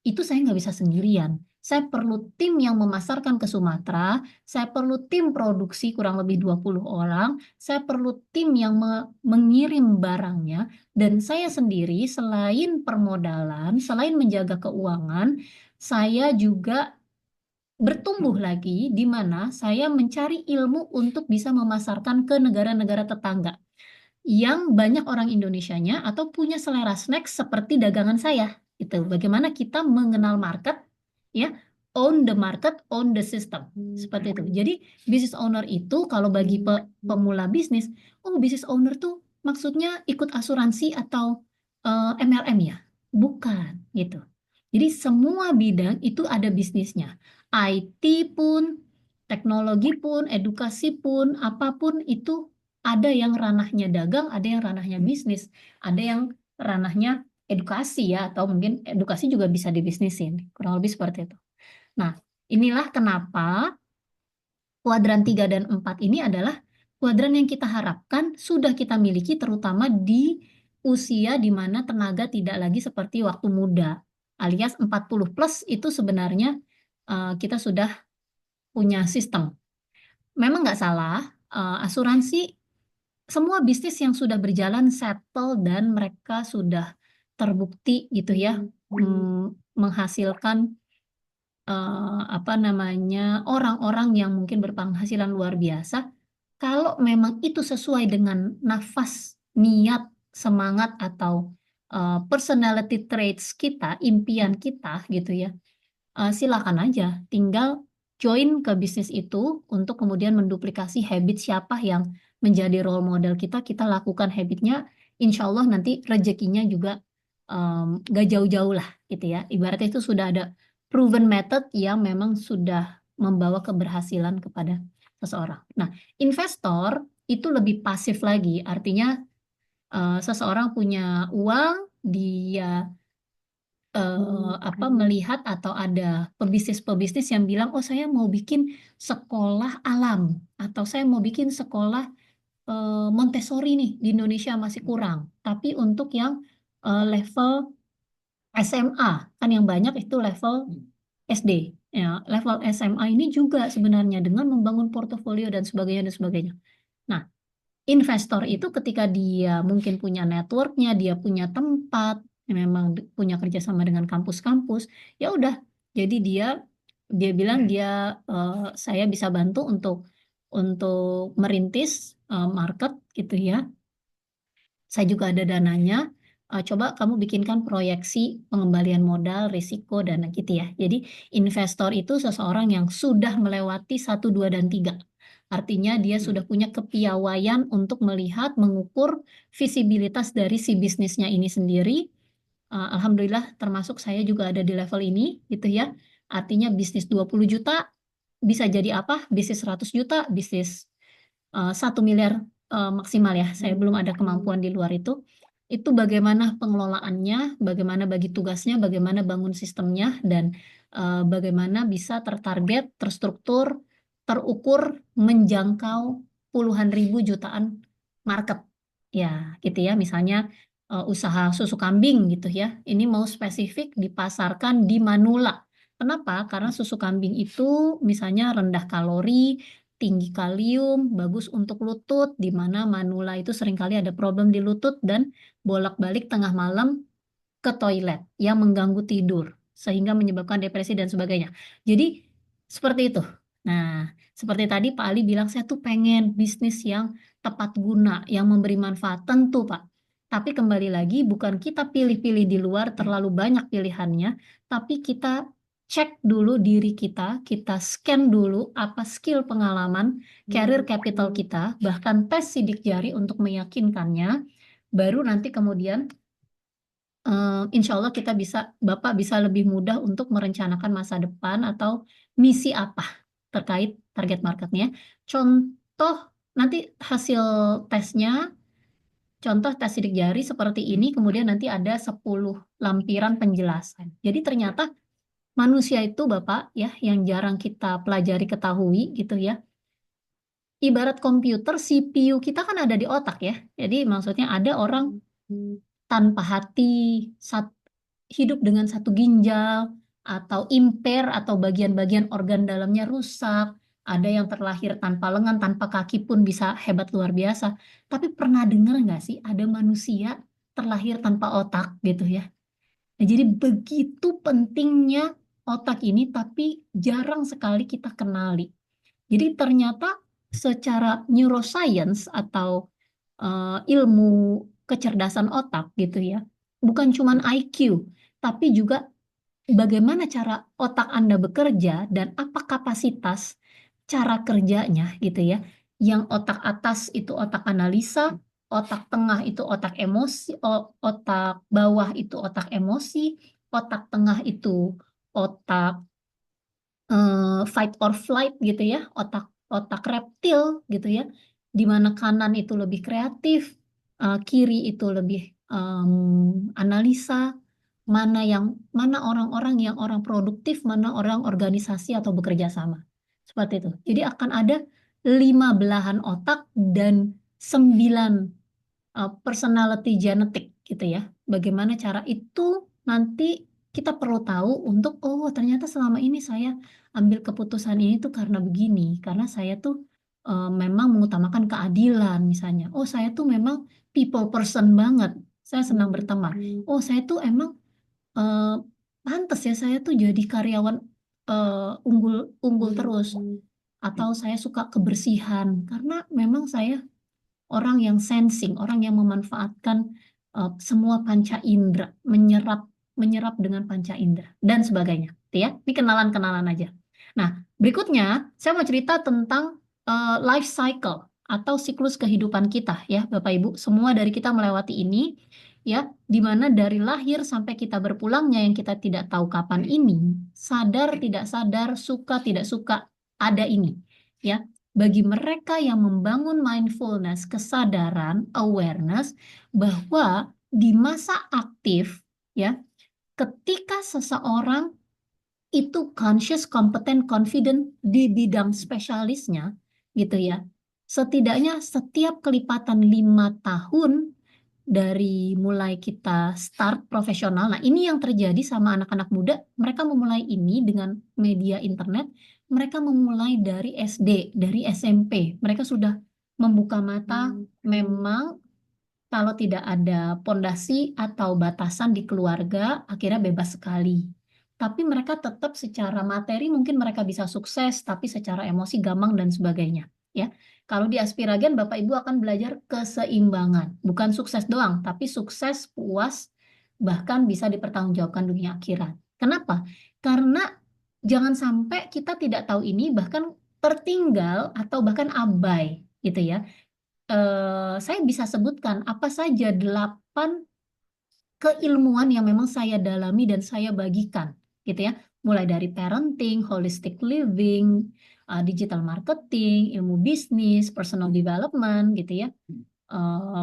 Itu saya nggak bisa sendirian. Saya perlu tim yang memasarkan ke Sumatera, saya perlu tim produksi kurang lebih 20 orang, saya perlu tim yang mengirim barangnya, dan saya sendiri selain permodalan, selain menjaga keuangan, saya juga bertumbuh lagi di mana saya mencari ilmu untuk bisa memasarkan ke negara-negara tetangga yang banyak orang Indonesianya atau punya selera snack seperti dagangan saya. Itu bagaimana kita mengenal market, ya, own the market, own the system, seperti itu. Jadi business owner itu kalau bagi pemula bisnis, oh business owner tuh maksudnya ikut asuransi atau MLM ya? Bukan, gitu. Jadi semua bidang itu ada bisnisnya. IT pun, teknologi pun, edukasi pun, apapun itu ada yang ranahnya dagang, ada yang ranahnya bisnis, ada yang ranahnya edukasi ya, atau mungkin edukasi juga bisa dibisnisin, kurang lebih seperti itu. Nah, inilah kenapa kuadran 3 dan 4 ini adalah kuadran yang kita harapkan sudah kita miliki terutama di usia di mana tenaga tidak lagi seperti waktu muda, alias 40 plus itu sebenarnya kita sudah punya sistem. Memang nggak salah, asuransi semua bisnis yang sudah berjalan settle dan mereka sudah terbukti gitu ya menghasilkan apa namanya orang-orang yang mungkin berpenghasilan luar biasa. Kalau memang itu sesuai dengan nafas, niat, semangat atau personality traits kita, impian kita gitu ya, silakan aja, tinggal join ke bisnis itu untuk kemudian menduplikasi habit siapa yang menjadi role model kita lakukan habitnya, insya Allah nanti rezekinya juga gak jauh-jauh lah gitu ya. Ibaratnya itu sudah ada proven method yang memang sudah membawa keberhasilan kepada seseorang. Nah, investor itu lebih pasif lagi, artinya seseorang punya uang, dia melihat atau ada pebisnis-pebisnis yang bilang, oh saya mau bikin sekolah alam atau saya mau bikin sekolah Montessori nih di Indonesia masih kurang. Tapi untuk yang level SMA kan yang banyak itu level SD. Ya, level SMA ini juga sebenarnya dengan membangun portofolio dan sebagainya dan sebagainya. Nah, investor itu ketika dia mungkin punya networknya, dia punya tempat, memang punya kerjasama dengan kampus-kampus, ya udah, jadi dia Dia bilang saya bisa bantu untuk merintis market gitu ya. Saya juga ada dananya. Coba kamu bikinkan proyeksi pengembalian modal, risiko, dana gitu ya. Jadi investor itu seseorang yang sudah melewati 1, 2, dan 3. Artinya dia sudah punya kepiawaian untuk melihat, mengukur visibilitas dari si bisnisnya ini sendiri. Alhamdulillah termasuk saya juga ada di level ini gitu ya. Artinya bisnis 20 juta bisa jadi apa? Bisnis 100 juta, bisnis 1 miliar maksimal ya. Saya belum ada kemampuan di luar itu. Itu bagaimana pengelolaannya, bagaimana bagi tugasnya, bagaimana bangun sistemnya, dan bagaimana bisa tertarget, terstruktur, terukur, menjangkau puluhan ribu jutaan market. Ya, gitu ya. Misalnya usaha susu kambing gitu ya. Ini mau spesifik dipasarkan di Manula. Kenapa? Karena susu kambing itu misalnya rendah kalori, tinggi kalium, bagus untuk lutut, di mana manula itu seringkali ada problem di lutut dan bolak-balik tengah malam ke toilet yang mengganggu tidur sehingga menyebabkan depresi dan sebagainya. Jadi seperti itu. Nah, seperti tadi Pak Ali bilang saya tuh pengen bisnis yang tepat guna, yang memberi manfaat. Tentu Pak. Tapi kembali lagi bukan kita pilih-pilih di luar terlalu banyak pilihannya, tapi kita cek dulu diri kita scan dulu apa skill pengalaman, career capital kita, bahkan tes sidik jari untuk meyakinkannya, baru nanti kemudian insya Allah Bapak bisa lebih mudah untuk merencanakan masa depan atau misi apa terkait target marketnya. Contoh nanti hasil tesnya, contoh tes sidik jari seperti ini, kemudian nanti ada 10 lampiran penjelasan. Jadi ternyata manusia itu Bapak ya, yang jarang kita pelajari ketahui gitu ya. Ibarat komputer, CPU kita kan ada di otak ya. Jadi maksudnya ada orang tanpa hati, hidup dengan 1 ginjal, atau impair, atau bagian-bagian organ dalamnya rusak. Ada yang terlahir tanpa lengan, tanpa kaki pun bisa hebat luar biasa. Tapi pernah dengar nggak sih ada manusia terlahir tanpa otak gitu ya? Nah, jadi begitu pentingnya otak ini, tapi jarang sekali kita kenali. Jadi ternyata secara neuroscience atau ilmu kecerdasan otak gitu ya, bukan cuma IQ, tapi juga bagaimana cara otak Anda bekerja dan apa kapasitas cara kerjanya gitu ya. Yang otak atas itu otak analisa, otak tengah itu otak emosi, otak bawah itu otak emosi, otak tengah itu otak fight or flight gitu ya, otak otak reptil gitu ya, di mana kanan itu lebih kreatif, kiri itu lebih analisa, mana orang-orang yang orang produktif, mana orang organisasi atau bekerja sama, seperti itu. Jadi akan ada 5 belahan otak dan 9 personality genetik gitu ya. Bagaimana cara itu nanti kita perlu tahu untuk ternyata selama ini saya ambil keputusan ini tuh karena begini, karena saya tuh memang mengutamakan keadilan misalnya. Oh, saya tuh memang people person banget. Saya senang berteman. Oh, saya tuh emang eh, pantas ya saya tuh jadi karyawan unggul unggul terus, atau saya suka kebersihan karena memang saya orang yang sensing, orang yang memanfaatkan semua panca indera, menyerap menyerap dengan panca indera dan sebagainya. Gitu ya, ini kenalan-kenalan aja. Nah, berikutnya saya mau cerita tentang life cycle atau siklus kehidupan kita ya, Bapak Ibu. Semua dari kita melewati ini ya, di mana dari lahir sampai kita berpulangnya yang kita tidak tahu kapan ini, sadar tidak sadar, suka tidak suka, ada ini ya. Bagi mereka yang membangun mindfulness, kesadaran, awareness bahwa di masa aktif ya, ketika seseorang itu conscious, competent, confident di bidang spesialisnya gitu ya. Setidaknya setiap kelipatan 5 tahun dari mulai kita start profesional. Nah, ini yang terjadi sama anak-anak muda. Mereka memulai ini dengan media internet. Mereka memulai dari SD, dari SMP. Mereka sudah membuka mata. Memang kalau tidak ada pondasi atau batasan di keluarga, akhirnya bebas sekali. tapi mereka tetap secara materi mungkin mereka bisa sukses, tapi secara emosi gamang dan sebagainya. Ya, kalau di Aspiragen Bapak Ibu akan belajar keseimbangan, bukan sukses doang, tapi sukses, puas, bahkan bisa dipertanggungjawabkan dunia akhirat. Kenapa? Karena jangan sampai kita tidak tahu ini, bahkan tertinggal atau bahkan abai, gitu ya. Saya bisa sebutkan apa saja 8 keilmuan yang memang saya dalami dan saya bagikan, gitu ya. Mulai dari parenting, holistic living, digital marketing, ilmu bisnis, personal development, gitu ya.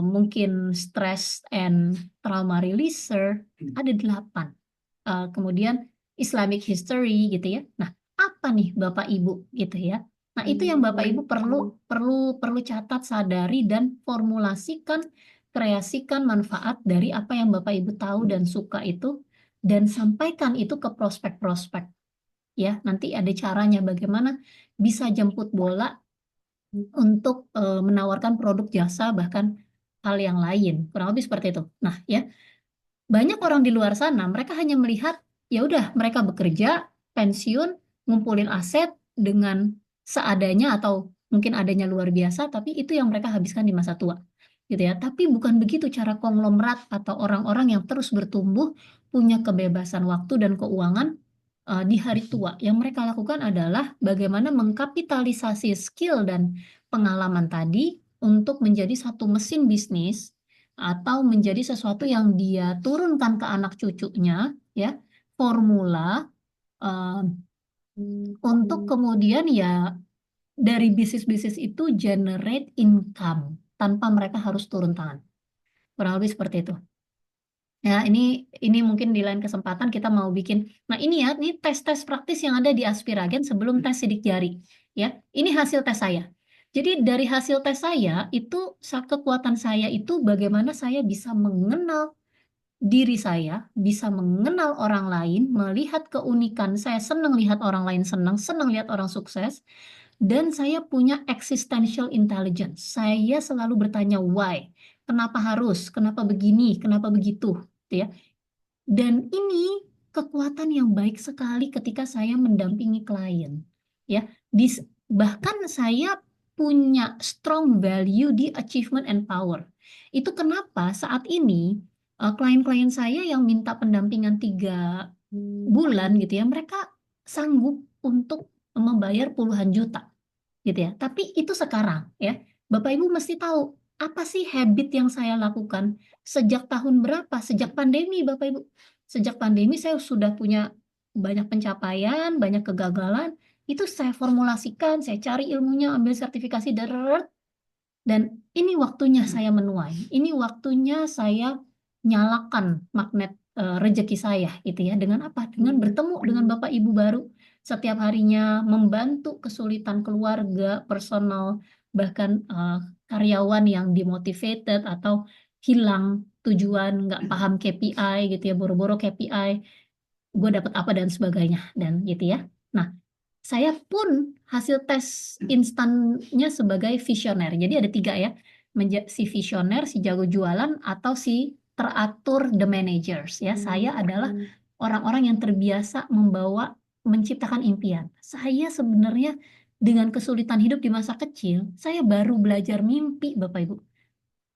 Mungkin stress and trauma releaser, ada 8. Kemudian Islamic history, gitu ya. Nah, apa nih Bapak Ibu, gitu ya. Nah, itu yang Bapak Ibu perlu catat, sadari, dan formulasikan, kreasikan manfaat dari apa yang Bapak Ibu tahu dan suka itu, dan sampaikan itu ke prospek-prospek. Ya, nanti ada caranya bagaimana bisa jemput bola untuk menawarkan produk jasa, bahkan hal yang lain. Kurang lebih seperti itu. Nah, ya, banyak orang di luar sana, mereka hanya melihat, ya udah mereka bekerja, pensiun, ngumpulin aset dengan seadanya atau mungkin adanya luar biasa, tapi itu yang mereka habiskan di masa tua, gitu ya. Tapi bukan begitu cara konglomerat atau orang-orang yang terus bertumbuh, punya kebebasan waktu dan keuangan di hari tua. Yang mereka lakukan adalah bagaimana mengkapitalisasi skill dan pengalaman tadi untuk menjadi satu mesin bisnis atau menjadi sesuatu yang dia turunkan ke anak cucunya, ya, formula eh, untuk kemudian ya dari bisnis-bisnis itu generate income tanpa mereka harus turun tangan. Kurang lebih seperti itu. Ya, ini mungkin di lain kesempatan kita mau bikin. Nah, ini ya, ini tes-tes praktis yang ada di Aspiragen sebelum tes sidik jari. Ya, ini hasil tes saya. Jadi dari hasil tes saya itu kekuatan saya itu bagaimana saya bisa mengenal diri saya, bisa mengenal orang lain, melihat keunikan. Saya senang lihat orang lain senang lihat orang sukses, dan saya punya existential intelligence. Saya selalu bertanya why, kenapa harus, kenapa begini, kenapa begitu, gitu ya. Dan ini kekuatan yang baik sekali ketika saya mendampingi klien, ya. Bahkan saya punya strong value di achievement and power. Itu kenapa saat ini klien-klien saya yang minta pendampingan 3 bulan gitu ya, mereka sanggup untuk membayar puluhan juta, gitu ya. Tapi itu sekarang ya, Bapak Ibu mesti tahu apa sih habit yang saya lakukan sejak tahun berapa? Sejak pandemi, Bapak Ibu. Sejak pandemi saya sudah punya banyak pencapaian, banyak kegagalan. Itu saya formulasikan, saya cari ilmunya, ambil sertifikasi, dan ini waktunya saya menuai. Ini waktunya saya nyalakan magnet rezeki saya, gitu ya. Dengan apa? Dengan bertemu dengan Bapak Ibu baru setiap harinya, membantu kesulitan keluarga, personal, bahkan karyawan yang demotivated atau hilang tujuan, nggak paham KPI, gitu ya, boro-boro KPI, gue dapat apa dan sebagainya, dan gitu ya. Nah, saya pun hasil tes instannya sebagai visioner. Jadi ada 3 ya, si visioner, si jago jualan, atau si teratur, the managers ya. Saya adalah orang-orang yang terbiasa menciptakan impian. Saya sebenarnya dengan kesulitan hidup di masa kecil, saya baru belajar mimpi, Bapak Ibu.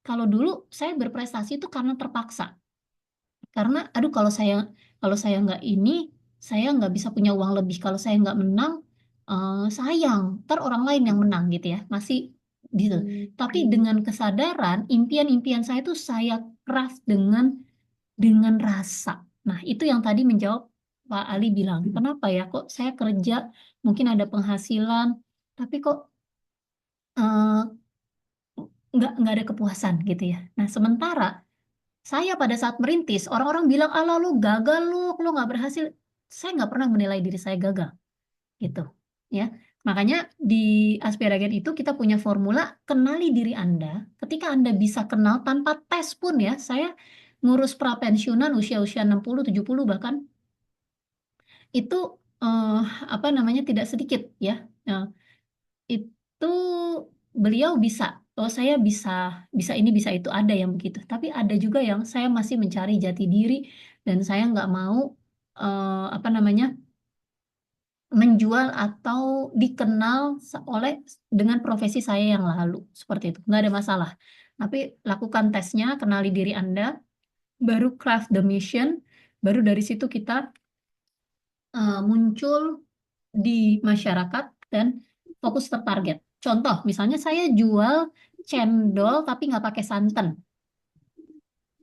Kalau dulu saya berprestasi itu karena terpaksa. Karena aduh kalau saya nggak ini, saya nggak bisa punya uang lebih. Kalau saya nggak menang, sayang, ntar orang lain yang menang gitu ya. Masih gitu. Tapi dengan kesadaran, impian-impian saya itu saya craft dengan rasa. Nah, itu yang tadi menjawab Pak Ali bilang, kenapa ya kok saya kerja mungkin ada penghasilan, tapi kok eh, nggak ada kepuasan gitu ya. Nah, sementara saya pada saat merintis, orang-orang bilang, ala lu gagal lu nggak berhasil. Saya nggak pernah menilai diri saya gagal, gitu. Ya, makanya di Aspiragen itu kita punya formula kenali diri Anda. Ketika Anda bisa kenal tanpa tes pun ya, saya ngurus prapensiunan usia-usia 60, 70 bahkan, itu eh, apa namanya tidak sedikit ya. Nah, itu beliau bisa, oh saya bisa ini bisa itu, ada yang begitu, tapi ada juga yang saya masih mencari jati diri dan saya nggak mau apa namanya, menjual atau dikenal oleh dengan profesi saya yang lalu seperti itu, nggak ada masalah. Tapi lakukan tesnya, kenali diri Anda, baru craft the mission, baru dari situ kita muncul di masyarakat dan fokus tertarget. Contoh, misalnya saya jual cendol tapi nggak pakai santan,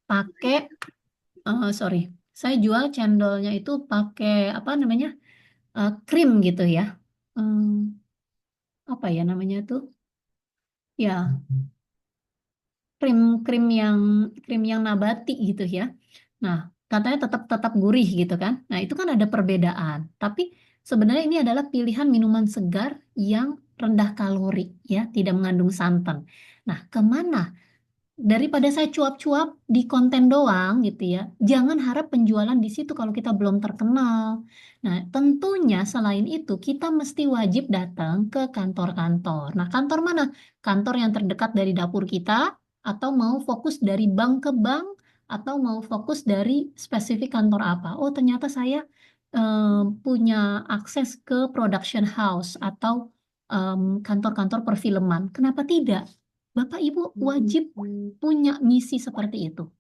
pakai sorry, saya jual cendolnya itu pakai apa namanya, krim gitu ya. Hmm, apa ya namanya tuh? Ya, krim yang nabati gitu ya. Nah, katanya tetap tetap gurih gitu kan. Nah, itu kan ada perbedaan. Tapi sebenarnya ini adalah pilihan minuman segar yang rendah kalori ya, tidak mengandung santan. Nah, kemana daripada saya cuap-cuap di konten doang gitu ya, jangan harap penjualan di situ kalau kita belum terkenal. Nah, tentunya selain itu kita mesti wajib datang ke kantor-kantor. Nah, kantor mana? Kantor yang terdekat dari dapur kita, atau mau fokus dari bank ke bank, atau mau fokus dari spesifik kantor apa? Oh, ternyata saya punya akses ke production house atau kantor-kantor perfilman. Kenapa tidak? Bapak Ibu wajib punya misi seperti itu,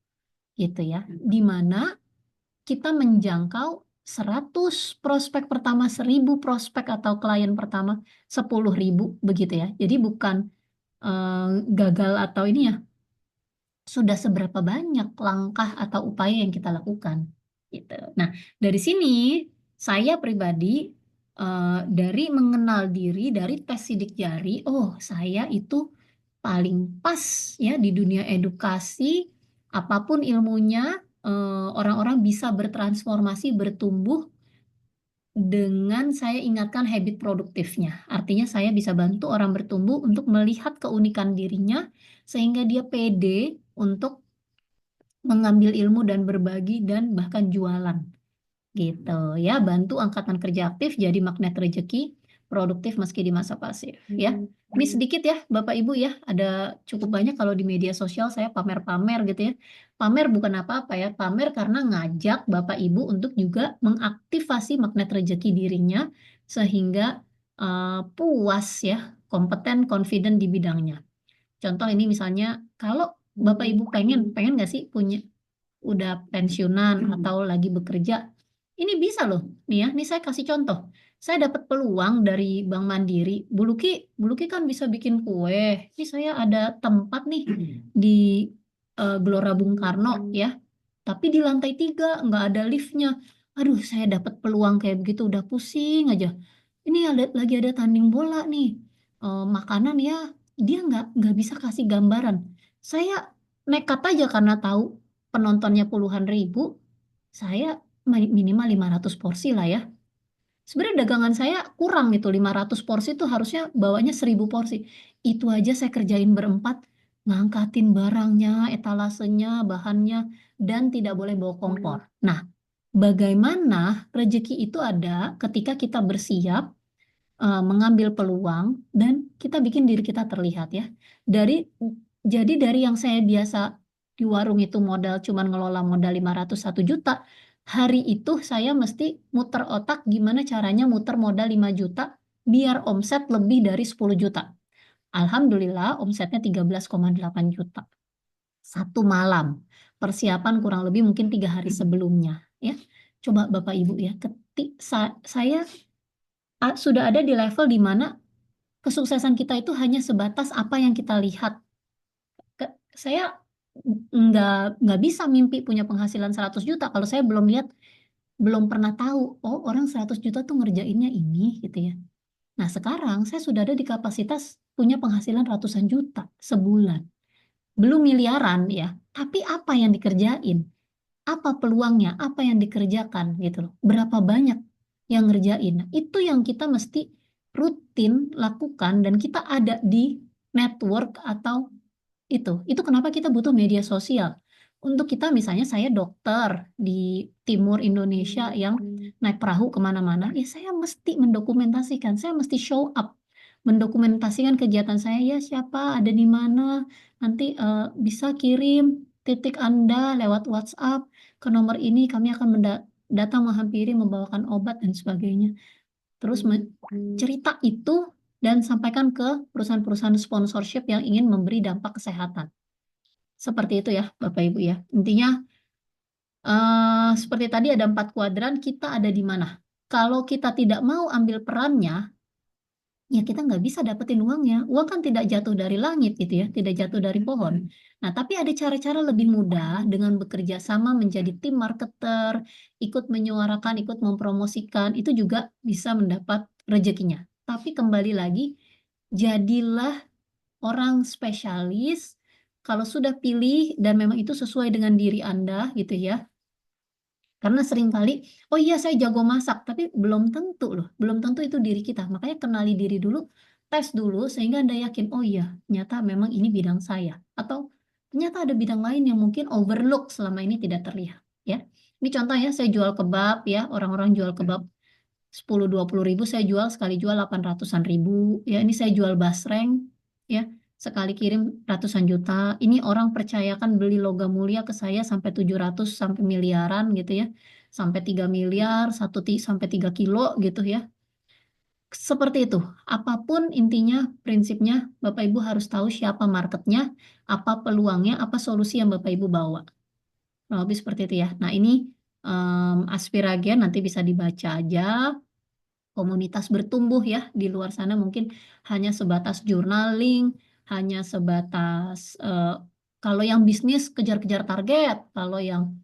gitu ya. Di mana kita menjangkau 100 prospek pertama, 1000 prospek atau klien pertama, 10.000 begitu ya. Jadi bukan gagal atau ini ya, sudah seberapa banyak langkah atau upaya yang kita lakukan, gitu. Nah, dari sini saya pribadi dari mengenal diri, dari tes sidik jari, oh saya itu paling pas ya di dunia edukasi, apapun ilmunya, orang-orang bisa bertransformasi, bertumbuh dengan saya ingatkan habit produktifnya. Artinya saya bisa bantu orang bertumbuh untuk melihat keunikan dirinya sehingga dia pede untuk mengambil ilmu dan berbagi dan bahkan jualan gitu ya. Bantu angkatan kerja aktif jadi magnet rezeki, produktif meski di masa pasif ya. Ini sedikit ya Bapak Ibu ya, ada cukup banyak kalau di media sosial saya pamer-pamer gitu ya. Pamer bukan apa-apa ya, pamer karena ngajak Bapak Ibu untuk juga mengaktifasi magnet rezeki dirinya sehingga puas ya, kompeten, confident di bidangnya. Contoh ini misalnya, kalau Bapak Ibu pengen nggak sih punya, udah pensiunan atau lagi bekerja, ini bisa loh nih ya. Nih saya kasih contoh, saya dapat peluang dari Bank Mandiri. Buluki kan bisa bikin kue. Ini saya ada tempat nih di Gelora Bung Karno ya, tapi di lantai 3 nggak ada liftnya. Aduh, saya dapat peluang kayak begitu udah pusing aja. Ini lagi ada tanding bola nih. Makanan ya, dia nggak bisa kasih gambaran. Saya nekat aja karena tahu penontonnya puluhan ribu, saya minimal 500 porsi lah ya. Sebenarnya dagangan saya kurang gitu, 500 porsi itu harusnya bawanya 1000 porsi. Itu aja saya kerjain berempat, ngangkatin barangnya, etalasenya, bahannya, dan tidak boleh bawa kompor. Nah, bagaimana rezeki itu ada ketika kita bersiap mengambil peluang dan kita bikin diri kita terlihat ya. Jadi dari yang saya biasa di warung itu modal cuman ngelola modal 501 juta, hari itu saya mesti muter otak gimana caranya muter modal 5 juta biar omset lebih dari 10 juta. Alhamdulillah omsetnya 13,8 juta. Satu malam. Persiapan kurang lebih mungkin 3 hari sebelumnya ya. Coba Bapak Ibu ya, saya sudah ada di level di mana kesuksesan kita itu hanya sebatas apa yang kita lihat. Saya nggak bisa mimpi punya penghasilan 100 juta kalau saya belum lihat, belum pernah tahu, oh orang 100 juta tuh ngerjainnya ini gitu ya. Nah sekarang saya sudah ada di kapasitas punya penghasilan ratusan juta sebulan. Belum miliaran ya, tapi apa yang dikerjain? Apa peluangnya? Apa yang dikerjakan gitu loh. Berapa banyak yang ngerjain? Nah, itu yang kita mesti rutin lakukan dan kita ada di network atau itu kenapa kita butuh media sosial. Untuk kita misalnya saya dokter di timur Indonesia yang naik perahu kemana-mana, ya saya mesti mendokumentasikan, saya mesti show up, mendokumentasikan kegiatan saya ya, siapa ada di mana, nanti bisa kirim titik Anda lewat WhatsApp ke nomor ini, kami akan datang menghampiri, membawakan obat dan sebagainya. Terus cerita itu dan sampaikan ke perusahaan-perusahaan sponsorship yang ingin memberi dampak kesehatan. Seperti itu ya, Bapak Ibu ya. Intinya seperti tadi ada 4 kuadran, kita ada di mana. Kalau kita tidak mau ambil perannya, ya kita nggak bisa dapetin uangnya. Uang kan tidak jatuh dari langit gitu ya, tidak jatuh dari pohon. Nah, tapi ada cara-cara lebih mudah dengan bekerja sama menjadi tim marketer, ikut menyuarakan, ikut mempromosikan, itu juga bisa mendapat rezekinya. Tapi kembali lagi, jadilah orang spesialis kalau sudah pilih dan memang itu sesuai dengan diri Anda gitu ya. Karena seringkali, oh iya saya jago masak, tapi belum tentu loh, belum tentu itu diri kita. Makanya kenali diri dulu, tes dulu, sehingga Anda yakin, oh iya, ternyata memang ini bidang saya. Atau ternyata ada bidang lain yang mungkin overlook selama ini tidak terlihat. Ya, ini contohnya saya jual kebab ya, orang-orang jual kebab 10-20 ribu, saya jual sekali jual 800-an ribu. Ya, ini saya jual basreng, ya sekali kirim ratusan juta. Ini orang percayakan beli logam mulia ke saya sampai 700 sampai miliaran gitu ya. Sampai 3 miliar, sampai 3 kilo gitu ya. Seperti itu. Apapun intinya, prinsipnya Bapak Ibu harus tahu siapa marketnya, apa peluangnya, apa solusi yang Bapak Ibu bawa. Nah, lebih seperti itu ya. Nah, ini Aspiragen nanti bisa dibaca aja. Komunitas bertumbuh ya di luar sana mungkin hanya sebatas journaling, hanya sebatas kalau yang bisnis kejar-kejar target, kalau yang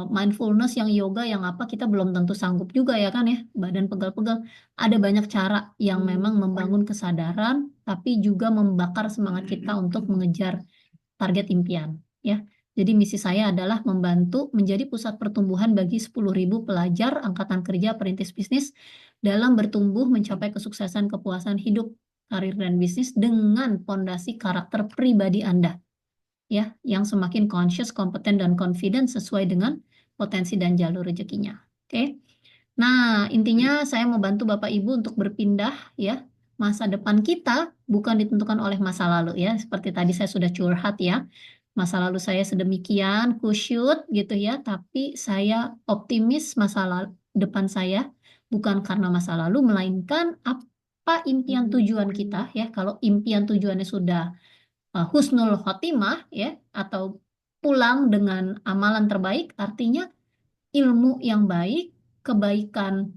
mindfulness, yang yoga, yang apa kita belum tentu sanggup juga ya kan ya, badan pegal-pegal. Ada banyak cara yang memang membangun kesadaran, tapi juga membakar semangat kita untuk mengejar target impian ya. Jadi misi saya adalah membantu menjadi pusat pertumbuhan bagi 10.000 pelajar angkatan kerja perintis bisnis dalam bertumbuh mencapai kesuksesan kepuasan hidup, karir dan bisnis dengan fondasi karakter pribadi Anda ya, yang semakin conscious, kompeten dan confident sesuai dengan potensi dan jalur rezekinya. Oke. Nah, intinya saya mau bantu Bapak Ibu untuk berpindah ya. Masa depan kita bukan ditentukan oleh masa lalu ya. Seperti tadi saya sudah curhat ya. Masa lalu saya sedemikian kusyut gitu ya, tapi saya optimis depan saya bukan karena masa lalu, melainkan apa impian tujuan kita ya. Kalau impian tujuannya sudah husnul khotimah ya, atau pulang dengan amalan terbaik, artinya ilmu yang baik, kebaikan,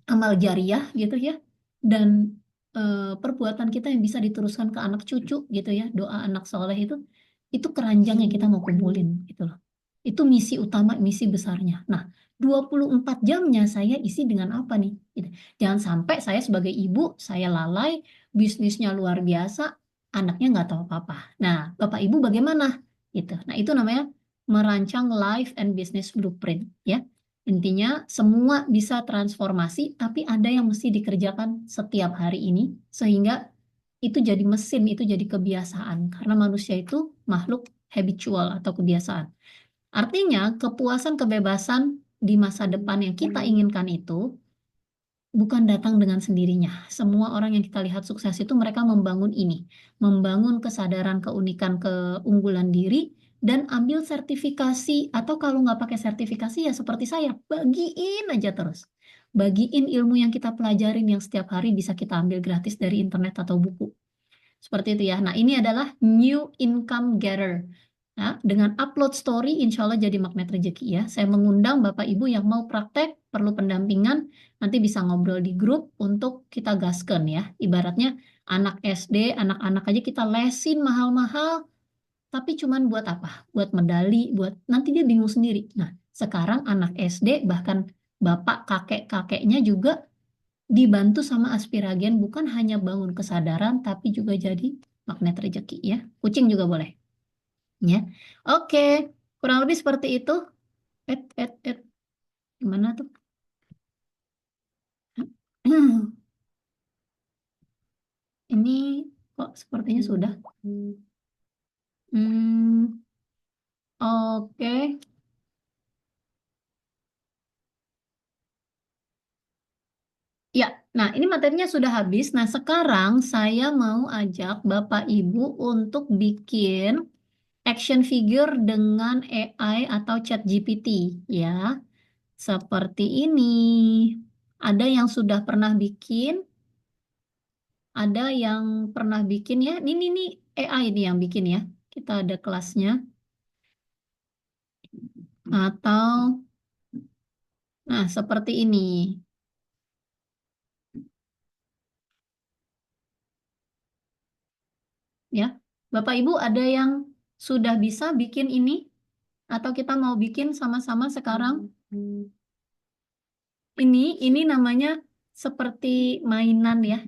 amal jariah gitu ya, dan perbuatan kita yang bisa diteruskan ke anak cucu gitu ya, doa anak soleh itu keranjang yang kita mau kumpulin gitu loh. Itu misi utama, misi besarnya. Nah, 24 jamnya saya isi dengan apa nih? Gitu. Jangan sampai saya sebagai ibu, saya lalai, bisnisnya luar biasa, anaknya nggak tahu apa-apa. Nah, Bapak Ibu bagaimana? Gitu. Nah, itu namanya merancang life and business blueprint ya. Intinya semua bisa transformasi, tapi ada yang mesti dikerjakan setiap hari ini, sehingga itu jadi mesin, itu jadi kebiasaan. Karena manusia itu makhluk habitual atau kebiasaan. Artinya kepuasan, kebebasan di masa depan yang kita inginkan itu bukan datang dengan sendirinya. Semua orang yang kita lihat sukses itu mereka membangun ini. Membangun kesadaran, keunikan, keunggulan diri, dan ambil sertifikasi. Atau kalau nggak pakai sertifikasi ya seperti saya, bagiin aja terus. Bagiin ilmu yang kita pelajarin yang setiap hari bisa kita ambil gratis dari internet atau buku. Seperti itu ya. Nah, ini adalah new income getter. Nah, dengan upload story, insya Allah jadi magnet rezeki ya. Saya mengundang Bapak Ibu yang mau praktek, perlu pendampingan, nanti bisa ngobrol di grup untuk kita gaskan ya. Ibaratnya anak SD, anak-anak aja kita lesin mahal-mahal, tapi cuman buat apa? Buat medali, buat nanti dia bingung sendiri. Nah, sekarang anak SD, bahkan bapak kakek-kakeknya juga dibantu sama Aspiragen, bukan hanya bangun kesadaran, tapi juga jadi magnet rezeki ya. Kucing juga boleh. Ya, oke, kurang lebih seperti itu. Gimana tuh? Ini kok sepertinya sudah. Oke. Ya, nah ini materinya sudah habis. Nah, sekarang saya mau ajak Bapak Ibu untuk bikin action figure dengan AI atau ChatGPT ya. seperti ini. Ada yang sudah pernah bikin, ada yang pernah bikin ya. Ini AI ini yang bikin ya. Kita ada kelasnya. Atau, nah seperti ini. Ya, Bapak Ibu ada yang sudah bisa bikin ini? Atau kita mau bikin sama-sama sekarang? Ini namanya seperti mainan ya.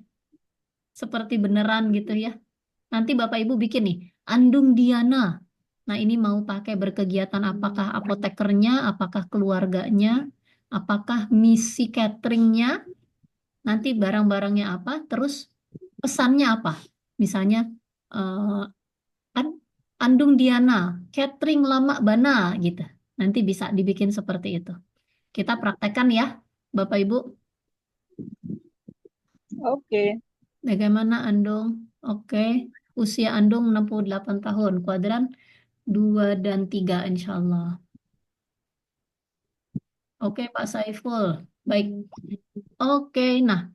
Seperti beneran gitu ya. Nanti Bapak Ibu bikin nih, Andung Diana. Nah, ini mau pakai berkegiatan apakah apotekernya, apakah keluarganya, apakah misi cateringnya, nanti barang-barangnya apa, terus pesannya apa. Misalnya, eh, Andung Diana, catering lama bana gitu. Nanti bisa dibikin seperti itu. Kita praktekkan ya, Bapak Ibu. Oke. Bagaimana Andung? Oke. Usia Andung 68 tahun. Kuadran 2 dan 3 insya Allah. Oke Pak Saiful. Baik. Oke. Nah,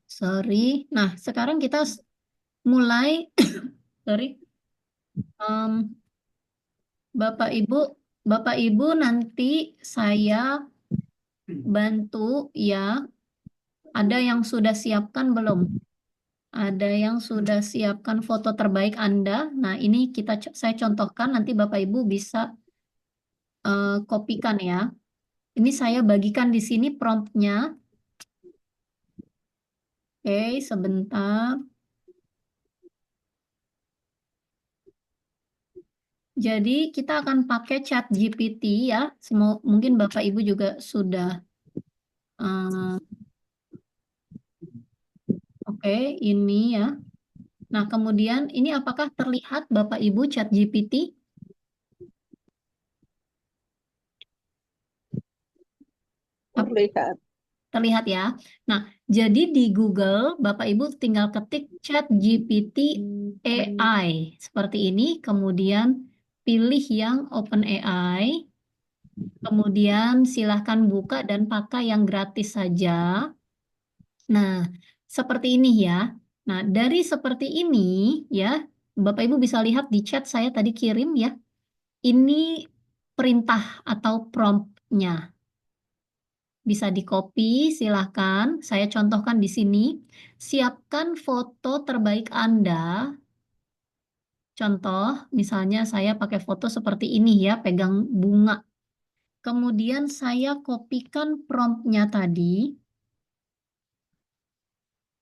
sorry. Nah, sekarang kita mulai. Sorry. Em, Bapak Ibu nanti saya bantu ya. Ada yang sudah siapkan belum? Ada yang sudah siapkan foto terbaik Anda. Nah, ini saya contohkan nanti Bapak Ibu bisa kopikan ya. Ini saya bagikan di sini promptnya. Oke, sebentar. Jadi kita akan pakai chat GPT ya. Mungkin Bapak Ibu juga sudah. eh, Oke, ini ya. Nah, kemudian ini apakah terlihat Bapak Ibu chat GPT? Terlihat. Terlihat ya. Nah, jadi di Google Bapak Ibu tinggal ketik chat GPT AI seperti ini, kemudian pilih yang OpenAI, kemudian silahkan buka dan pakai yang gratis saja. Nah, seperti ini ya. Nah, dari seperti ini ya, Bapak Ibu bisa lihat di chat saya tadi kirim ya. Ini perintah atau promptnya. Bisa di-copy, silahkan. Saya contohkan di sini. Siapkan foto terbaik Anda. Contoh, misalnya saya pakai foto seperti ini ya, pegang bunga. Kemudian saya kopikan promptnya tadi.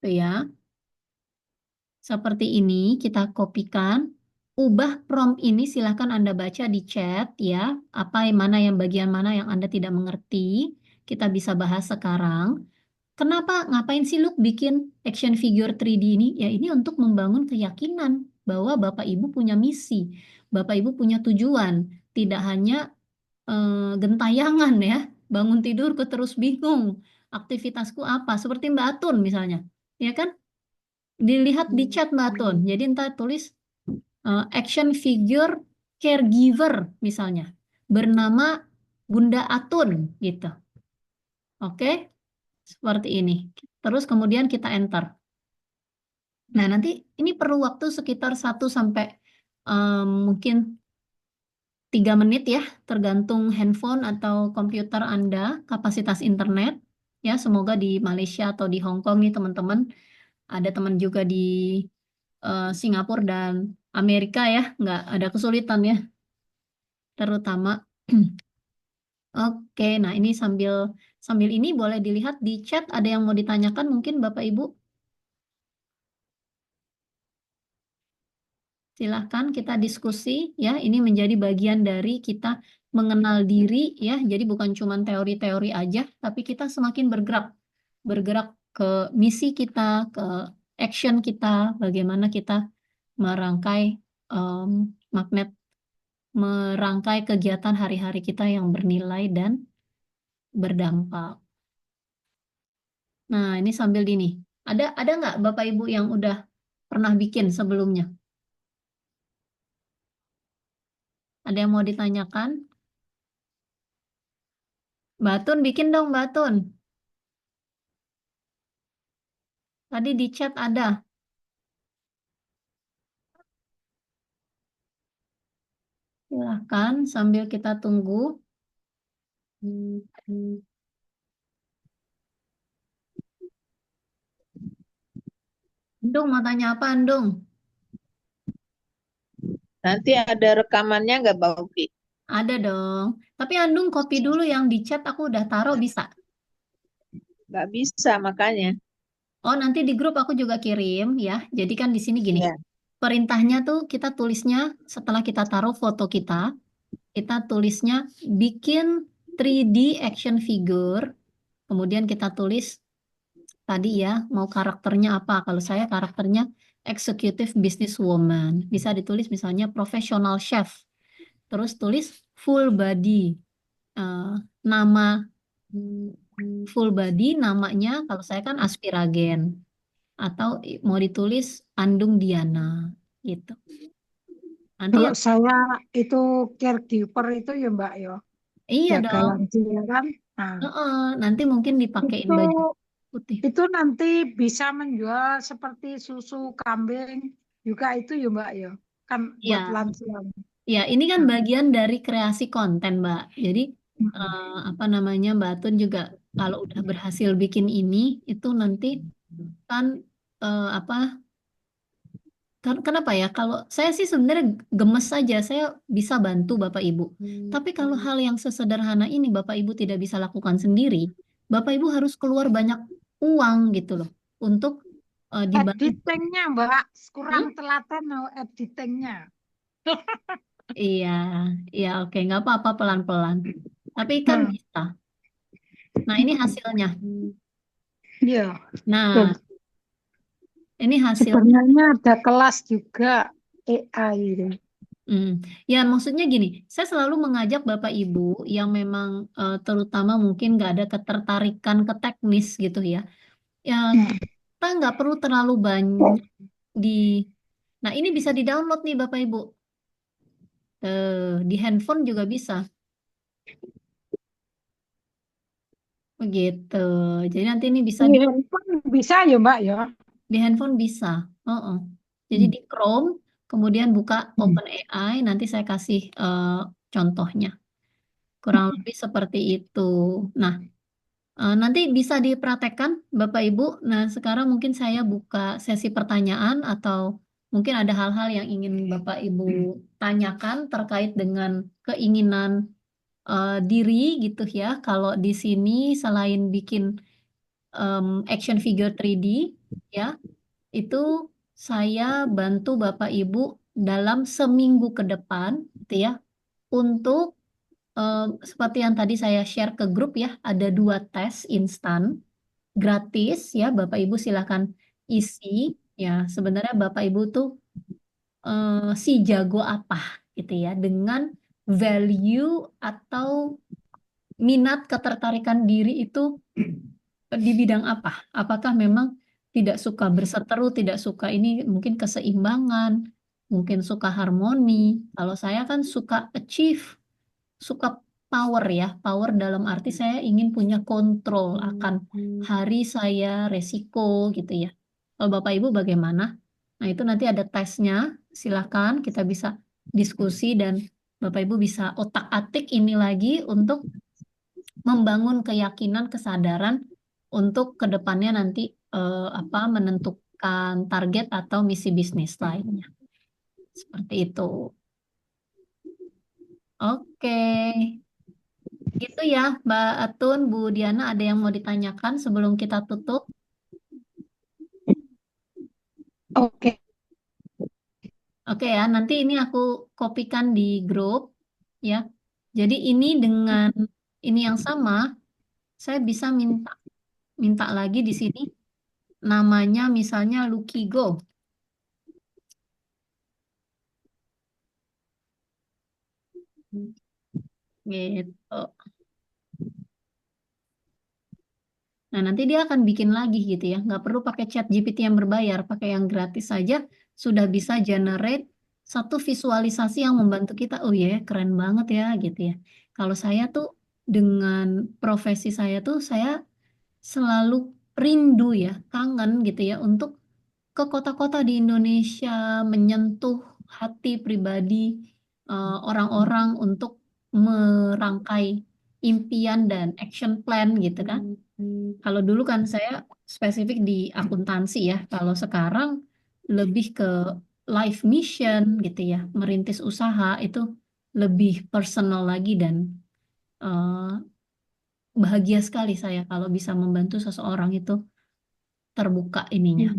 Tuh ya. Seperti ini kita kopikan. Ubah prompt ini silahkan Anda baca di chat ya. Bagian mana yang Anda tidak mengerti. Kita bisa bahas sekarang. Kenapa? Ngapain sih Luke bikin action figure 3D ini? Ya ini untuk membangun keyakinan bahwa Bapak Ibu punya misi. Bapak Ibu punya tujuan. Tidak hanya gentayangan ya. Bangun tidur terus bingung. Aktivitasku apa? Seperti Mbak Atun misalnya. Ya kan? Dilihat di chat Mbak Tun. Jadi entah tulis action figure caregiver misalnya. Bernama Bunda Atun gitu. Oke, seperti ini. Terus kemudian kita enter. Nah, nanti ini perlu waktu sekitar 1 sampai mungkin 3 menit ya, tergantung handphone atau komputer Anda, kapasitas internet. Ya, semoga di Malaysia atau di Hong Kong nih teman-teman. Ada teman juga di Singapura dan Amerika ya, nggak ada kesulitan ya, terutama. Oke, nah ini sambil sambil ini boleh dilihat di chat ada yang mau ditanyakan mungkin Bapak Ibu. Silahkan kita diskusi ya, ini menjadi bagian dari kita mengenal diri ya, jadi bukan cuma teori-teori aja, tapi kita semakin bergerak ke misi kita, ke action kita, bagaimana kita merangkai em, magnet merangkai kegiatan hari-hari kita yang bernilai dan berdampak. Nah, ini sambil ini. Ada nggak Bapak Ibu yang udah pernah bikin sebelumnya? Ada yang mau ditanyakan? Mbak Tun bikin dong, Mbak Tun. Tadi di chat ada. Silahkan sambil kita tunggu. Andung mau tanya apa, Andung? Nanti ada rekamannya nggak, Mbak Uki? Ada dong. Tapi Andung copy dulu yang di chat aku udah taruh bisa. Nggak bisa makanya. Oh, nanti di grup aku juga kirim ya. Jadi kan di sini gini. Ya. Perintahnya tuh kita tulisnya setelah kita taruh foto kita tulisnya bikin 3D action figure. Kemudian kita tulis tadi ya, mau karakternya apa? Kalau saya karakternya executive businesswoman. Bisa ditulis misalnya professional chef. Terus tulis full body. Eh, nama full body namanya kalau saya kan Aspiragen. Atau mau ditulis Andung Diana gitu. Nanti Kalau yang saya itu caregiver itu ya Mbak ya, iya jaga dong. lansia kan. Nah, Heeh, nanti mungkin dipakein itu baju putih. itu nanti bisa menjual seperti susu kambing juga itu ya Mbak ya, kan buat Ya, lansia. ya ini kan Nah, bagian dari kreasi konten, Mbak. Jadi apa namanya Mbak Tun juga kalau udah berhasil bikin ini itu nanti kan apa kenapa ya? Kalau saya sih sebenarnya gemes saja, saya bisa bantu Bapak Ibu. Tapi kalau hal yang sesederhana ini Bapak Ibu tidak bisa lakukan sendiri, Bapak Ibu harus keluar banyak uang gitu loh untuk dibantu. editingnya Mbak kurang Hmm? telaten no editingnya. Iya, iya oke, nggak apa-apa pelan-pelan. Tapi kan Nah, bisa. Nah ini hasilnya. iya. Nah Dan ini hasilnya. sebenarnya ada kelas juga AI itu. Hmm. Ya, maksudnya gini, saya selalu mengajak Bapak Ibu yang memang terutama mungkin nggak ada ketertarikan ke teknis gitu ya. Ya, kita nggak perlu terlalu banyak di. Nah, ini bisa di-download nih Bapak Ibu. Di handphone juga bisa. Begitu. Jadi nanti ini bisa Di handphone bisa ya Mbak ya. di handphone bisa. Oh. Jadi Hmm. di Chrome, kemudian buka Hmm. OpenAI, nanti saya kasih contohnya. Kurang lebih seperti itu. Nah, nanti bisa dipraktekkan Bapak Ibu. Nah, sekarang mungkin saya buka sesi pertanyaan atau mungkin ada hal-hal yang ingin Bapak Ibu tanyakan terkait dengan keinginan diri gitu ya. Kalau di sini selain bikin action figure 3D ya, itu saya bantu Bapak Ibu dalam seminggu ke depan gitu ya untuk seperti yang tadi saya share ke grup ya, ada 2 tes instan gratis ya, Bapak Ibu silakan isi ya. Sebenarnya Bapak Ibu tuh si jago apa gitu ya, dengan value atau minat ketertarikan diri itu di bidang apa? Apakah memang tidak suka berseteru, tidak suka ini mungkin keseimbangan, mungkin suka harmoni. Kalau saya kan suka achieve, suka power ya. Power dalam arti saya ingin punya kontrol akan hari saya, resiko gitu ya. Kalau Bapak Ibu bagaimana? Nah, itu nanti ada tesnya. Silakan kita bisa diskusi dan Bapak Ibu bisa otak-atik ini lagi untuk membangun keyakinan, kesadaran untuk kedepannya nanti apa menentukan target atau misi bisnis lainnya. Seperti itu. Oke. Gitu ya, Mbak Atun, Bu Diana, ada yang mau ditanyakan sebelum kita tutup? Oke. Oke ya, nanti ini aku kopikan di grup ya. Jadi ini dengan ini yang sama, saya bisa minta minta lagi di sini namanya misalnya Lucky Go gitu. Nah, nanti dia akan bikin lagi gitu ya. Nggak perlu pakai chat GPT yang berbayar, pakai yang gratis saja sudah bisa generate satu visualisasi yang membantu kita. Oh ya, keren banget ya gitu ya. Kalau saya tuh dengan profesi saya tuh saya selalu rindu ya, kangen gitu ya untuk ke kota-kota di Indonesia, menyentuh hati pribadi orang-orang untuk merangkai impian dan action plan gitu kan. Kalau dulu kan saya spesifik di akuntansi ya, kalau sekarang lebih ke life mission gitu ya, merintis usaha itu lebih personal lagi dan eh, bahagia sekali saya kalau bisa membantu seseorang itu terbuka ininya,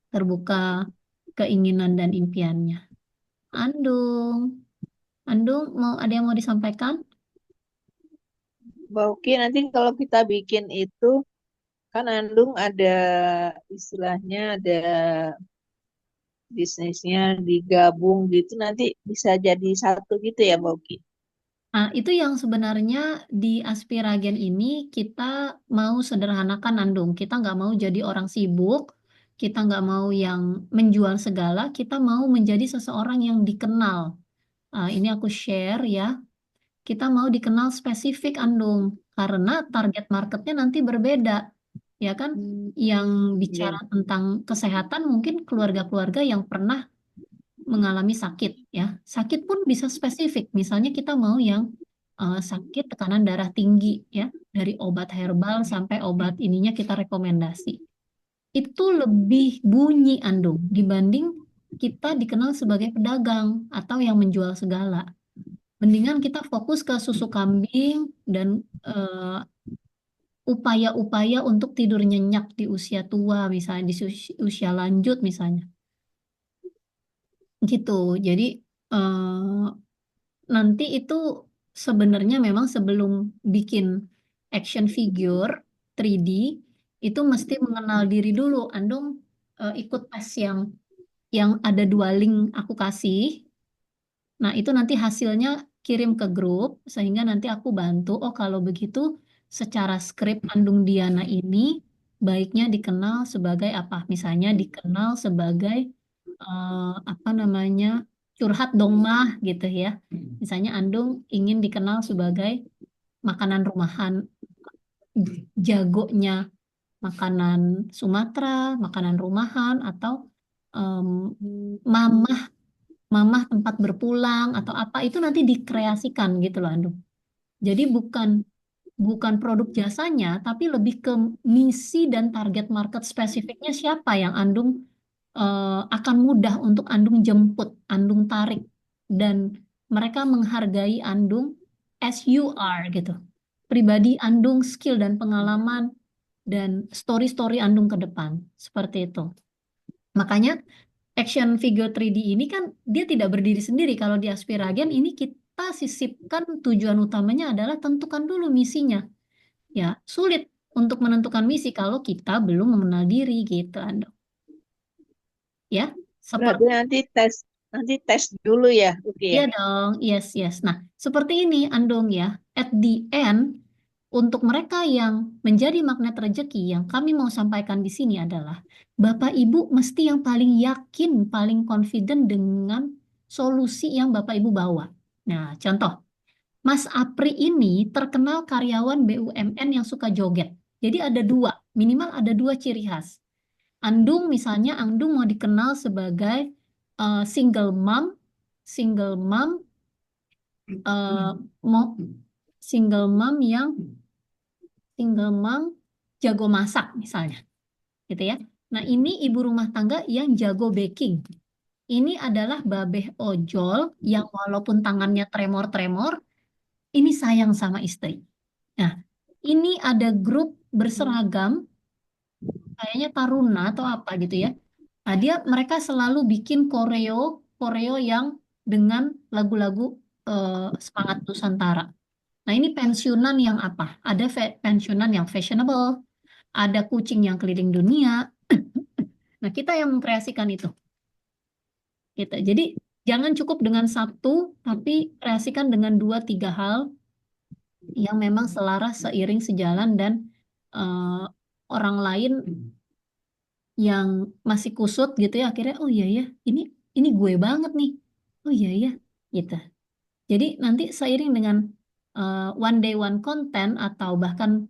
terbuka keinginan dan impiannya. Andung, Andung mau ada yang mau disampaikan? Mbak Uki, nanti kalau kita bikin itu, kan Andung ada istilahnya, ada bisnisnya digabung gitu, nanti bisa jadi satu gitu ya Mbak Uki. Nah, itu yang sebenarnya di Aspiragen ini kita mau sederhanakan, Andung. Kita nggak mau jadi orang sibuk, kita nggak mau yang menjual segala, kita mau menjadi seseorang yang dikenal. Ini aku share ya, kita mau dikenal spesifik, Andung, karena target marketnya nanti berbeda. Ya kan, yang Iya. bicara tentang kesehatan mungkin keluarga-keluarga yang pernah mengalami sakit ya. Sakit pun bisa spesifik. Misalnya kita mau yang sakit tekanan darah tinggi ya, dari obat herbal sampai obat ininya kita rekomendasi. Itu lebih bunyi, Andung, dibanding kita dikenal sebagai pedagang atau yang menjual segala. Mendingan kita fokus ke susu kambing dan upaya-upaya untuk tidur nyenyak di usia tua, misalnya di usia lanjut misalnya. Gitu. Jadi eh, nanti itu sebenarnya memang sebelum bikin action figure 3D itu mesti mengenal diri dulu. Andung ikut tes yang ada 2 link aku kasih. Nah, itu nanti hasilnya kirim ke grup sehingga nanti aku bantu. Oh, kalau begitu secara skrip Andung Diana ini baiknya dikenal sebagai apa? Misalnya dikenal sebagai apa namanya? Curhat dong mah gitu ya. Misalnya Andung ingin dikenal sebagai makanan rumahan jagonya makanan Sumatera, makanan rumahan atau em, mamah mamah tempat berpulang atau apa itu nanti dikreasikan gitu loh Andung. Jadi bukan bukan produk jasanya tapi lebih ke misi dan target market spesifiknya siapa yang Andung akan mudah untuk Andung jemput, Andung tarik dan mereka menghargai Andung as you are gitu. Pribadi Andung, skill dan pengalaman dan story-story Andung ke depan seperti itu. Makanya action figure 3D ini kan dia tidak berdiri sendiri. Kalau di Aspiragen ini kita sisipkan tujuan utamanya adalah tentukan dulu misinya. Ya, sulit untuk menentukan misi kalau kita belum mengenal diri gitu, Ando. Ya, Berarti seperti nanti tes dulu ya, Uki iya ya. dong, yes yes. Nah, seperti ini Andong ya. At the end, untuk mereka yang menjadi magnet rezeki yang kami mau sampaikan di sini adalah Bapak Ibu mesti yang paling yakin, paling confident dengan solusi yang Bapak Ibu bawa. Nah, contoh, Mas Apri ini terkenal karyawan BUMN yang suka joget. Jadi ada 2, minimal ada 2 ciri khas. Andung misalnya, Andung mau dikenal sebagai single mom, single mom, mau single mom yang single mom jago masak misalnya, gitu ya. Nah, ini ibu rumah tangga yang jago baking. Ini adalah babeh ojol yang walaupun tangannya tremor-tremor, ini sayang sama istri. Nah, ini ada grup berseragam, kayaknya Taruna atau apa gitu ya. Nah, mereka selalu bikin koreo, koreo yang dengan lagu-lagu semangat Nusantara. Nah, ini pensiunan yang apa? Ada pensiunan yang fashionable, ada kucing yang keliling dunia. Nah, kita yang mengkreasikan itu. Gitu. Jadi, jangan cukup dengan satu, tapi kreasikan dengan 2-3 hal yang memang selaras, seiring, sejalan, dan eh, orang lain yang masih kusut gitu ya, akhirnya, oh iya ya, ini gue banget nih. Oh iya ya, gitu. Jadi, nanti seiring dengan one day one content atau bahkan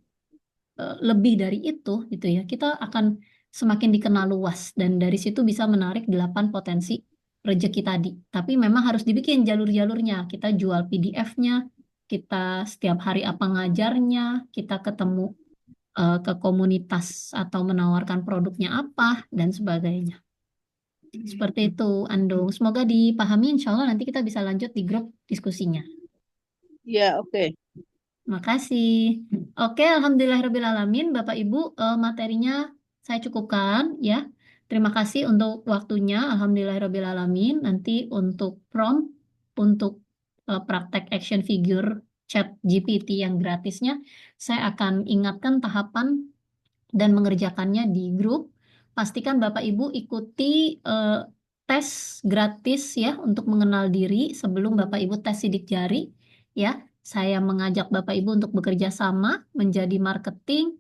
lebih dari itu gitu ya, kita akan semakin dikenal luas dan dari situ bisa menarik 8 potensi rezeki tadi. Tapi memang harus dibikin jalur-jalurnya. Kita jual PDF-nya, kita setiap hari apa ngajarnya, kita ketemu ke komunitas atau menawarkan produknya apa dan sebagainya. Seperti itu, Andung. Semoga dipahami. Insya Allah nanti kita bisa lanjut di grup diskusinya. Ya, oke. Makasih. Oke, alhamdulillahirrahmanirrahim. Bapak Ibu, materinya saya cukupkan ya. Terima kasih untuk waktunya. Alhamdulillahirrahmanirrahim. Nanti untuk prompt, untuk praktek action figure chat GPT yang gratisnya, saya akan ingatkan tahapan dan mengerjakannya di grup. Pastikan Bapak Ibu ikuti tes gratis ya untuk mengenal diri sebelum Bapak Ibu tes sidik jari ya. Saya mengajak Bapak Ibu untuk bekerja sama menjadi marketing,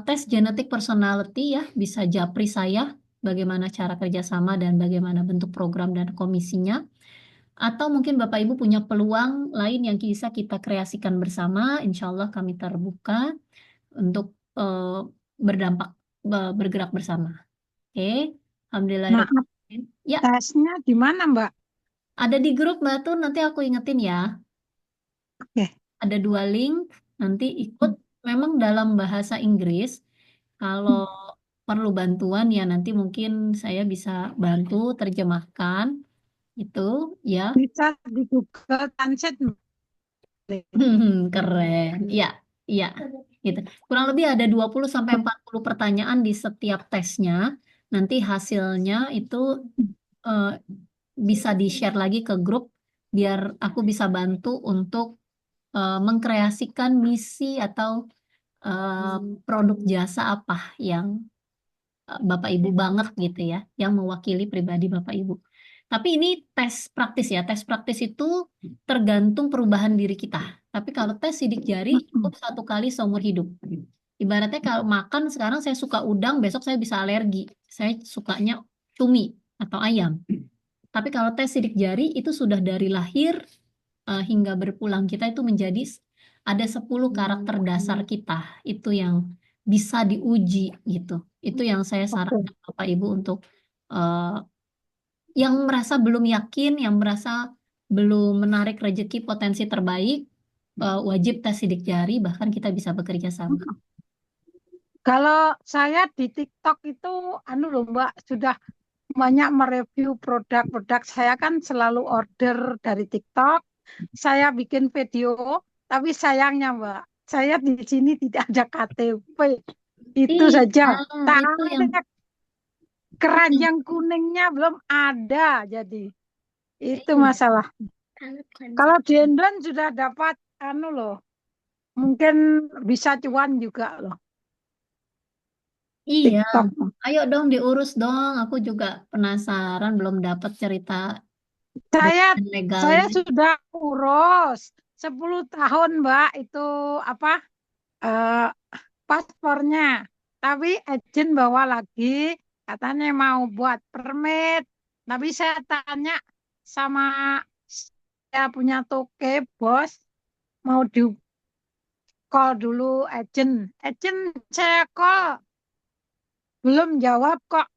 tes genetik personality ya, bisa japri saya bagaimana cara kerjasama dan bagaimana bentuk program dan komisinya. Atau mungkin Bapak Ibu punya peluang lain yang bisa kita kreasikan bersama, insya Allah kami terbuka untuk berdampak bergerak bersama. Oke, Alhamdulillah. Maaf, Ya, tesnya di mana, Mbak? ada di grup Mbak Tun, nanti aku ingetin ya. Oke. Ada 2 link, nanti ikut. Memang dalam bahasa Inggris, kalau perlu bantuan ya nanti mungkin saya bisa bantu terjemahkan itu ya. Bisa di Google Translate. Keren. Ya, iya. Gitu. Kurang lebih ada 20 sampai 40 pertanyaan di setiap tesnya. Nanti hasilnya itu eh, bisa di-share lagi ke grup biar aku bisa bantu untuk mengkreasikan misi atau produk jasa apa yang Bapak Ibu banget gitu ya, yang mewakili pribadi Bapak Ibu. Tapi ini tes praktis ya, tes praktis itu tergantung perubahan diri kita. Tapi kalau tes sidik jari cukup 1 kali seumur hidup. Ibaratnya kalau makan sekarang saya suka udang, besok saya bisa alergi. Saya sukanya cumi atau ayam. Tapi kalau tes sidik jari itu sudah dari lahir hingga berpulang kita itu menjadi ada 10 karakter dasar kita. Itu yang bisa diuji gitu. Itu yang saya sarankan Bapak Ibu untuk eh, yang merasa belum yakin, yang merasa belum menarik rezeki potensi terbaik, wajib tes sidik jari, bahkan kita bisa bekerja sama. Kalau saya di TikTok itu, anu loh Mbak, sudah banyak mereview produk-produk. Saya kan selalu order dari TikTok. Saya bikin video, tapi sayangnya Mbak, saya di sini tidak ada KTP. Itu Iya, saja. itu yang Tanya keranjang kuningnya belum ada. Jadi itu masalah. Kalau di Endon sudah dapat anu loh, mungkin bisa cuan juga loh iya. TikTok. Ayo dong diurus dong. Aku juga penasaran belum dapat cerita Saya dokumen saya legalnya. sudah urus 10 tahun Mbak itu apa eh, paspornya. Tapi agent bawa lagi katanya mau buat permit. Tapi saya tanya sama saya punya toke bos mau di call dulu agent. Agent saya call belum jawab kok.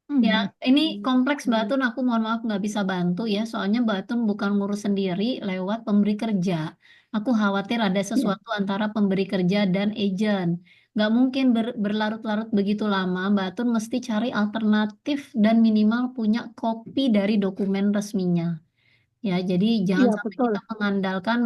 Ya, ini kompleks Mbak Tun, aku mohon maaf nggak bisa bantu ya, soalnya Mbak Tun bukan ngurus sendiri lewat pemberi kerja. Aku khawatir ada sesuatu antara pemberi kerja dan agent. Nggak mungkin berlarut-larut begitu lama, Mbak Tun mesti cari alternatif dan minimal punya kopi dari dokumen resminya. Ya, jadi jangan Iya sampai betul. kita mengandalkan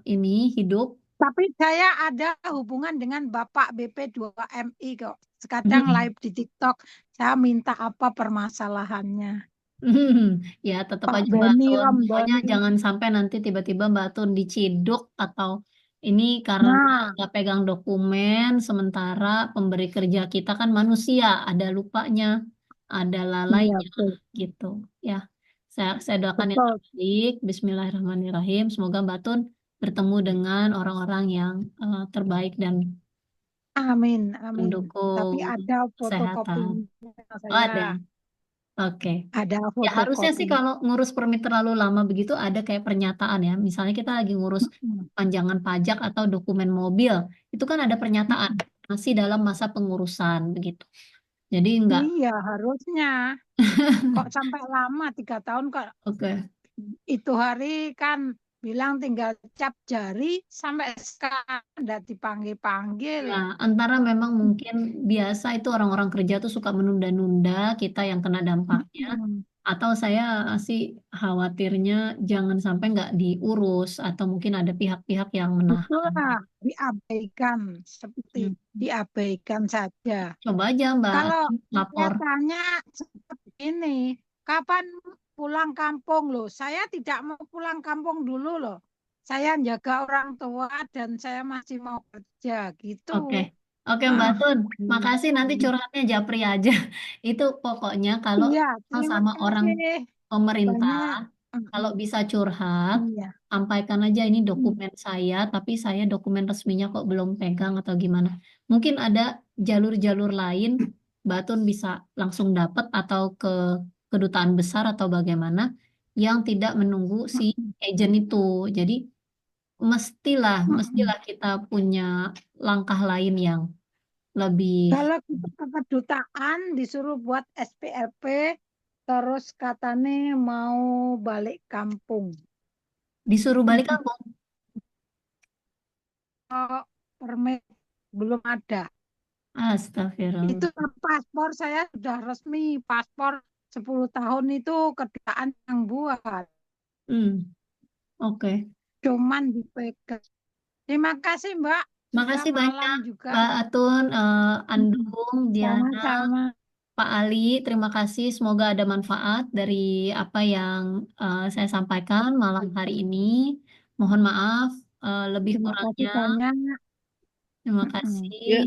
ini hidup. Tapi saya ada hubungan dengan Bapak BP2MI kok. Sekarang live di TikTok. Saya minta apa permasalahannya. Ya, tetap Pak aja Mbak Beni Tun. Pokoknya Ramdhani. jangan sampai nanti tiba-tiba Mbak Tun diciduk atau ini karena Nah, nggak pegang dokumen, sementara pemberi kerja kita kan manusia, ada lupanya, ada iya lalainya, betul. gitu. Ya, saya doakan yang Betul. terbaik. Bismillahirrahmanirrahim. Semoga Mbak Tun bertemu dengan orang-orang yang terbaik dan Amin, amin. Tapi mendukung ada kesehatan. fotokopinya Oh, saya. ada. Oke. Ada Ya harusnya sih fotokopi. kalau ngurus permit terlalu lama begitu ada kayak pernyataan ya. Misalnya kita lagi ngurus Mm-mm. panjangan pajak atau dokumen mobil, itu kan ada pernyataan masih dalam masa pengurusan begitu. Jadi enggak. Iya, harusnya. Kok sampai lama 3 tahun kok Oke. itu hari kan bilang tinggal cap jari sampai sekarang udah dipanggil-panggil. Ya, antara memang mungkin biasa itu orang-orang kerja tuh suka menunda-nunda kita yang kena dampaknya. Mm-mm. Atau saya sih khawatirnya jangan sampai nggak diurus atau mungkin ada pihak-pihak yang menahan. Itulah diabaikan, seperti Hmm. diabaikan saja. Coba aja Mbak Kalau saya lapor. tanya seperti ini, kapan pulang kampung loh? Saya tidak mau pulang kampung dulu loh. Saya jaga orang tua dan saya masih mau kerja gitu. Oke, oke Mbak Tun. Makasih nanti Hmm. curhatnya Japri aja. Itu pokoknya kalau Iya, kenal terima sama orang kasih pemerintah, banyak. kalau bisa curhat, Iya. sampaikan aja ini dokumen saya, tapi saya dokumen resminya kok belum pegang atau gimana. Mungkin ada jalur-jalur lain, Mbak Tun bisa langsung dapat atau ke kedutaan besar atau bagaimana yang tidak menunggu si agent itu. Jadi mestilah kita punya langkah lain yang lebih Kalau kita ke kedutaan disuruh buat SPLP, terus katanya mau balik kampung. disuruh balik kampung. Oh, permit belum ada. Astagfirullah. Itu paspor saya sudah resmi, paspor 10 tahun itu kedutaan yang buat. Hmm, oke. Cuman dipegang. Terima kasih Mbak. Sudah Makasih malam banyak juga. Mbak Atun, Andung, Diana, Sama-sama. Pak Ali. Terima kasih. Semoga ada manfaat dari apa yang saya sampaikan malam hari ini. Mohon maaf lebih Terima kasih kurangnya. banyak. Terima Mm-mm. Ya, kasih.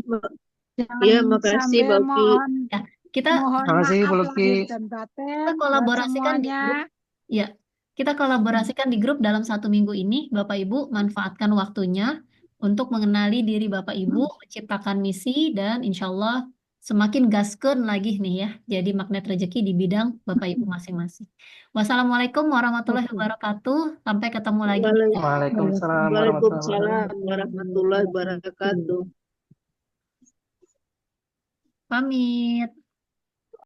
Jangan makasih sampai Mbak Uki. Ya, kita mohon Terima kasih Bu maaf Luki. lahir dan kita batin buat kolaborasikan di semuanya. grup. Ya, kita kolaborasikan di grup dalam 1 minggu ini. Bapak Ibu manfaatkan waktunya untuk mengenali diri Bapak Ibu, menciptakan misi, dan insya Allah semakin gaskeun lagi nih ya. Jadi magnet rezeki di bidang Bapak Ibu masing-masing. Wassalamualaikum warahmatullahi Oke. wabarakatuh. Sampai ketemu lagi di Waalaikumsalam Waalaikumsalam warahmatullahi wabarakatuh. warahmatullahi wabarakatuh. pamit.